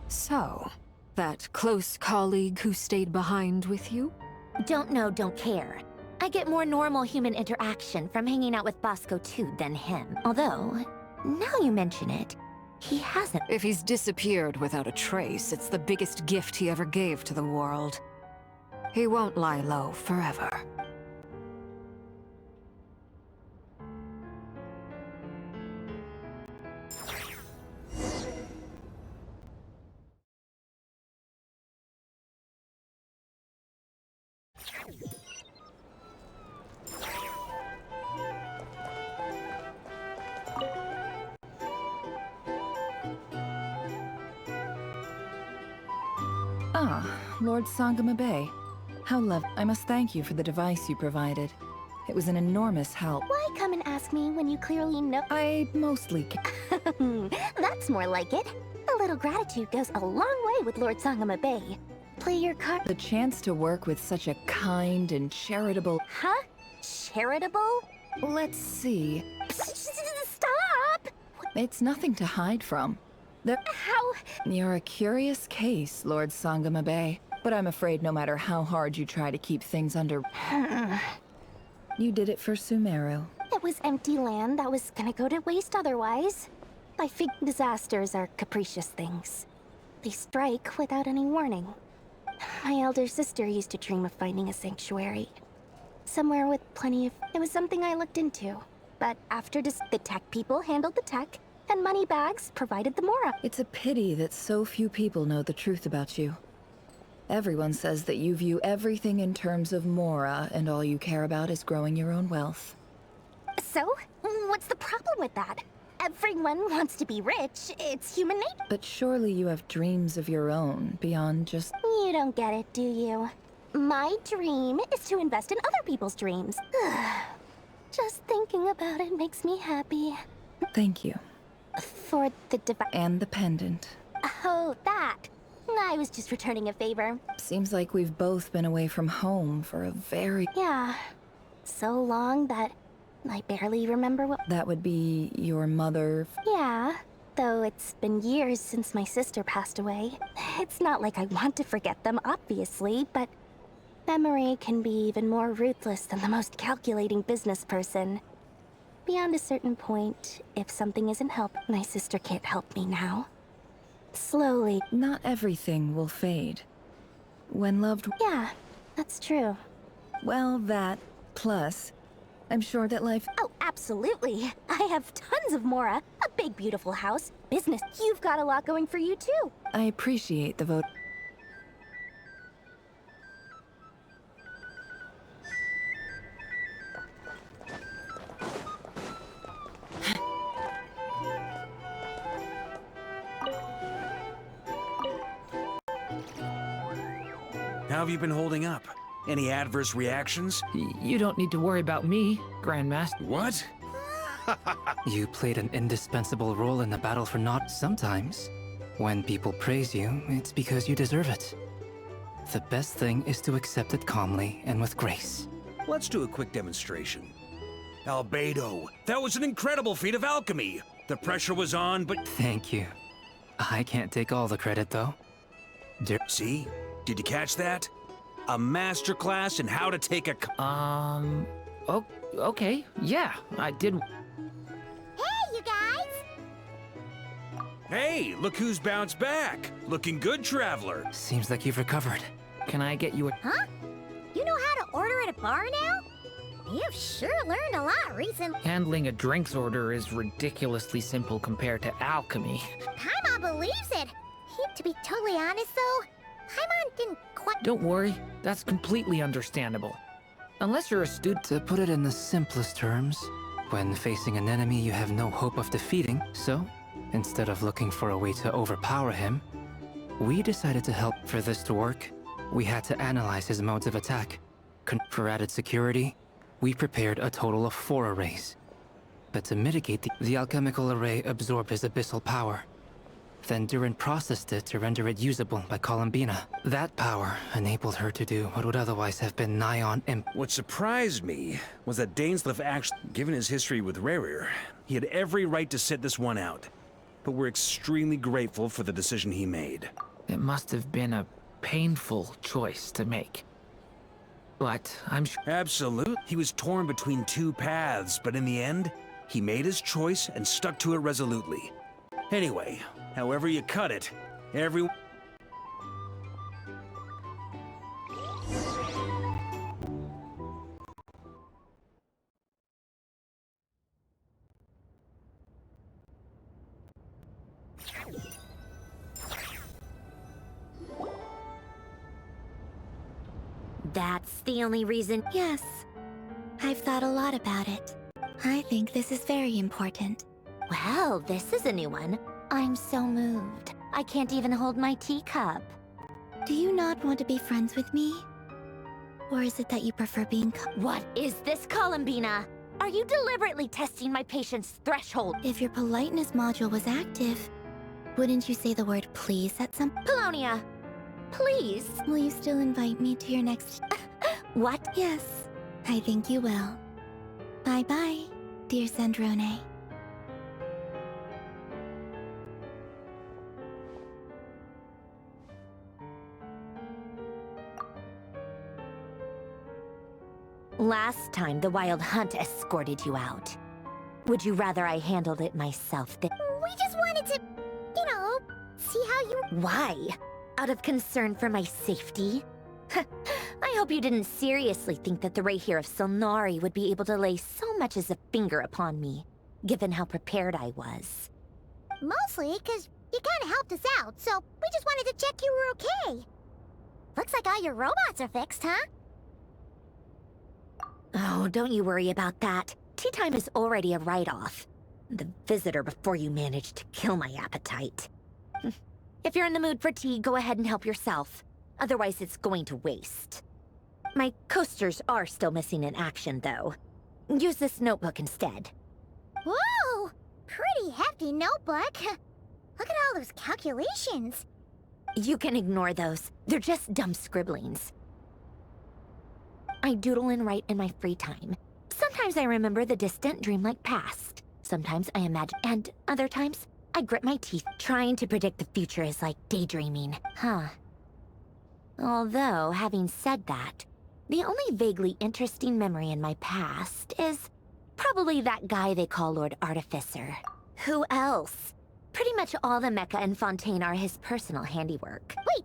So, that close colleague who stayed behind with you? Don't know, don't care. I get more normal human interaction from hanging out with Bosco too than him. Although, now you mention it, he hasn't. If he's disappeared without a trace, it's the biggest gift he ever gave to the world. He won't lie low forever. Ah, Lord Sangama Bay. How lovely. I must thank you for the device you provided. It was an enormous help. Why come and ask me when you clearly know? I mostly... That's more like it. A little gratitude goes a long way with Lord Sangama Bay. Play your card. The chance to work with such a kind and charitable... Huh? Charitable? Let's see. Stop! It's nothing to hide from. How? You're a curious case, Lord Sangama Bay. But I'm afraid no matter how hard you try to keep things under... You did it for Sumeru. It was empty land that was gonna go to waste otherwise. I think disasters are capricious things. They strike without any warning. My elder sister used to dream of finding a sanctuary. Somewhere with plenty of... It was something I looked into. But after the tech people handled the tech, and Moneybags provided the Mora. It's a pity that so few people know the truth about you. Everyone says that you view everything in terms of Mora, and all you care about is growing your own wealth. So? What's the problem with that? Everyone wants to be rich. It's human nature. But surely you have dreams of your own, beyond just... You don't get it, do you? My dream is to invest in other people's dreams. Just thinking about it makes me happy. Thank you. For the device. And the pendant. Oh, that. I was just returning a favor. Seems like we've both been away from home for a very... Yeah. So long that I barely remember what... That would be your mother... Yeah. Though it's been years since my sister passed away. It's not like I want to forget them, obviously, but... Memory can be even more ruthless than the most calculating business person. Beyond a certain point, if something isn't helping, my sister can't help me now. Slowly. Not everything will fade. When loved... Yeah, that's true. Well, that, plus, I'm sure that life... Oh, absolutely. I have tons of Mora. A big beautiful house, business. You've got a lot going for you too. I appreciate the vote. How have you been holding up? Any adverse reactions? You don't need to worry about me, Grandmaster. What? You played an indispensable role in the battle for not sometimes. When people praise you, it's because you deserve it. The best thing is to accept it calmly and with grace. Let's do a quick demonstration. Albedo, that was an incredible feat of alchemy. The pressure was on, but... Thank you. I can't take all the credit, though. See? Did you catch that? A masterclass in how to take a... Oh, okay. Yeah, I did. Hey, you guys! Hey, look who's bounced back. Looking good, traveler. Seems like you've recovered. Can I get you a... Huh? You know how to order at a bar now? You've sure learned a lot recently. Handling a drinks order is ridiculously simple compared to alchemy. Paimon believes it. To be totally honest, though, Paimon didn't quite... Don't worry, that's completely understandable. Unless you're a student... To put it in the simplest terms, when facing an enemy you have no hope of defeating, so, instead of looking for a way to overpower him, we decided to help. For this to work, we had to analyze his modes of attack. For added security, we prepared a total of 4 arrays. But to mitigate the alchemical array absorbed his abyssal power. Then Durin processed it to render it usable by Columbina. That power enabled her to do what would otherwise have been nigh on What surprised me was that Dainsleif actually, given his history with Rerir, he had every right to sit this one out. But we're extremely grateful for the decision he made. It must have been a painful choice to make. But I'm sure... Absolutely. He was torn between 2 paths, but in the end, he made his choice and stuck to it resolutely. Anyway, however you cut it, That's the only reason... Yes. I've thought a lot about it. I think this is very important. Well, this is a new one. I'm so moved. I can't even hold my teacup. Do you not want to be friends with me? Or is it that you prefer being... What is this, Columbina? Are you deliberately testing my patience threshold? If your politeness module was active, wouldn't you say the word please at some... Polonia, please. Will you still invite me to your next... What? Yes, I think you will. Bye-bye, dear Sandrone. Last time, the Wild Hunt escorted you out. Would you rather I handled it myself than... We just wanted to, you know, see how you... Why? Out of concern for my safety? I hope you didn't seriously think that the Rayhir of Solnari would be able to lay so much as a finger upon me, given how prepared I was. Mostly because you kinda helped us out, so we just wanted to check you were okay. Looks like all your robots are fixed, huh? Oh, don't you worry about that. Tea time is already a write-off. The visitor before you managed to kill my appetite. If you're in the mood for tea, go ahead and help yourself. Otherwise, it's going to waste. My coasters are still missing in action, though. Use this notebook instead. Whoa! Pretty hefty notebook. Look at all those calculations. You can ignore those. They're just dumb scribblings. I doodle and write in my free time. Sometimes I remember the distant dreamlike past. Sometimes I imagine, and other times I grit my teeth. Trying to predict the future is like daydreaming, huh? Although, having said that, the only vaguely interesting memory in my past is probably that guy they call Lord Artificer. Who else? Pretty much all the mecha and Fontaine are his personal handiwork. Wait,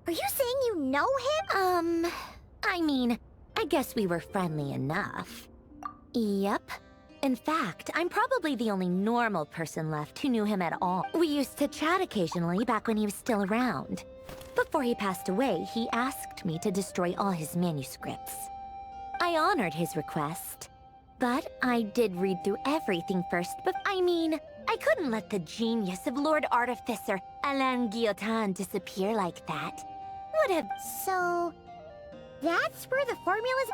are you saying you know him? I mean, I guess we were friendly enough. Yep. In fact, I'm probably the only normal person left who knew him at all. We used to chat occasionally back when he was still around. Before he passed away, he asked me to destroy all his manuscripts. I honored his request, but I did read through everything first, but I mean, I couldn't let the genius of Lord Artificer Alain Guillotin disappear like that. Would have... So... that's where the formulas...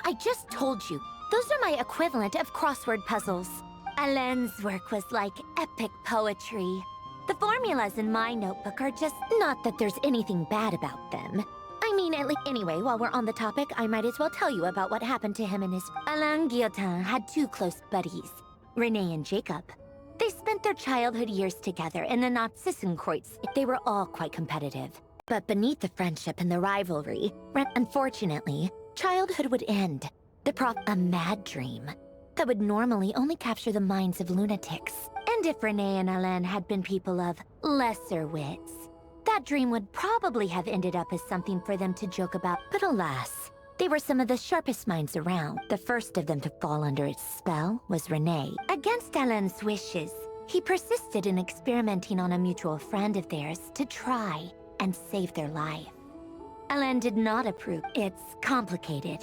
I just told you. Those are my equivalent of crossword puzzles. Alain's work was like epic poetry. The formulas in my notebook are just... not that there's anything bad about them. I mean, anyway, while we're on the topic, I might as well tell you about what happened to him and his... Alain Guillotin had two close buddies, Renee and Jacob. They spent their childhood years together in the Nazissenkreuz. They were all quite competitive. But beneath the friendship and the rivalry, unfortunately, childhood would end. A mad dream that would normally only capture the minds of lunatics. And if Renee and Alain had been people of lesser wits, that dream would probably have ended up as something for them to joke about. But alas, they were some of the sharpest minds around. The first of them to fall under its spell was Renee. Against Alain's wishes, he persisted in experimenting on a mutual friend of theirs to try and save their life. Alain did not approve. It's complicated.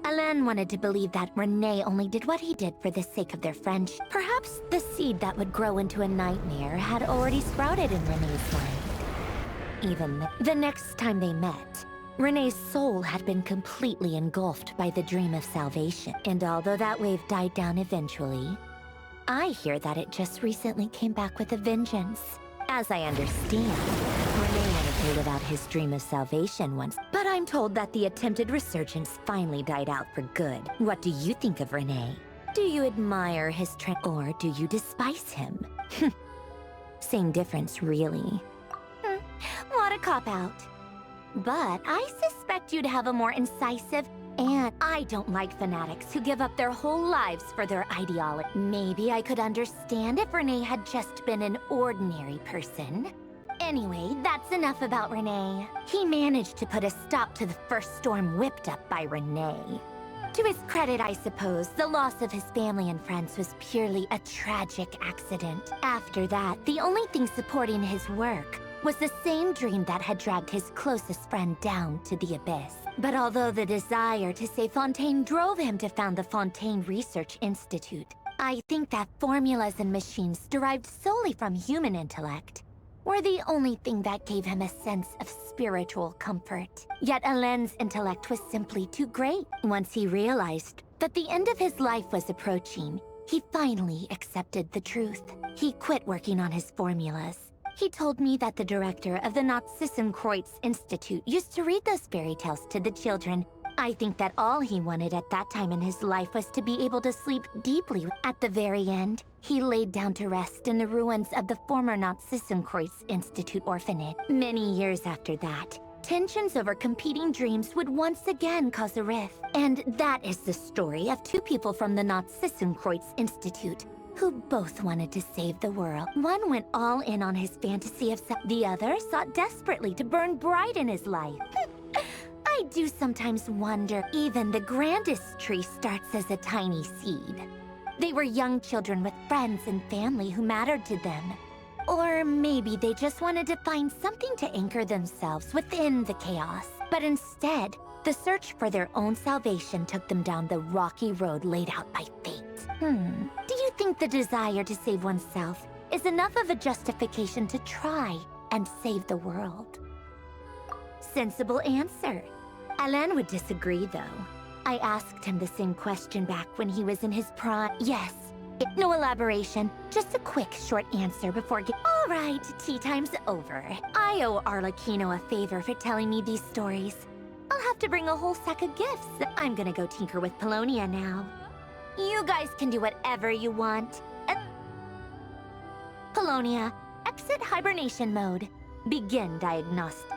Alain wanted to believe that Renee only did what he did for the sake of their friendship. Perhaps the seed that would grow into a nightmare had already sprouted in Renee's mind. Even the next time they met, Renee's soul had been completely engulfed by the dream of salvation. And although that wave died down eventually, I hear that it just recently came back with a vengeance. As I understand, Renee wanted to live out his dream of salvation once, but I'm told that the attempted resurgence finally died out for good. What do you think of Renee? Do you admire his strength, or do you despise him? Same difference, really. What a cop-out. But I suspect you'd have a more incisive, and I don't like fanatics who give up their whole lives for their ideology. Maybe I could understand if Renee had just been an ordinary person. Anyway, that's enough about Renee. He managed to put a stop to the first storm whipped up by Renee. To his credit, I suppose, the loss of his family and friends was purely a tragic accident. After that, the only thing supporting his work was the same dream that had dragged his closest friend down to the abyss. But although the desire to save Fontaine drove him to found the Fontaine Research Institute, I think that formulas and machines derived solely from human intellect were the only thing that gave him a sense of spiritual comfort. Yet Alain's intellect was simply too great. Once he realized that the end of his life was approaching, he finally accepted the truth. He quit working on his formulas. He told me that the director of the Nazissenkreuz Institute used to read those fairy tales to the children. I think that all he wanted at that time in his life was to be able to sleep deeply. At the very end, he laid down to rest in the ruins of the former Nazissenkreuz Institute orphanage. Many years after that, tensions over competing dreams would once again cause a rift. And that is the story of two people from the Nazissenkreuz Institute who both wanted to save the world. One went all in on his fantasy of the other sought desperately to burn bright in his life. I do sometimes wonder, even the grandest tree starts as a tiny seed. They were young children with friends and family who mattered to them. Or maybe they just wanted to find something to anchor themselves within the chaos. But instead, the search for their own salvation took them down the rocky road laid out by fate. Do you think the desire to save oneself is enough of a justification to try and save the world? Sensible answer. Alain would disagree, though. I asked him the same question back when he was in his prime. Yes. No elaboration. Just a quick, short answer before All right, tea time's over. I owe Arlecchino a favor for telling me these stories. I'll have to bring a whole sack of gifts. I'm gonna go tinker with Polonia now. You guys can do whatever you want. Polonia, exit hibernation mode. Begin diagnostic.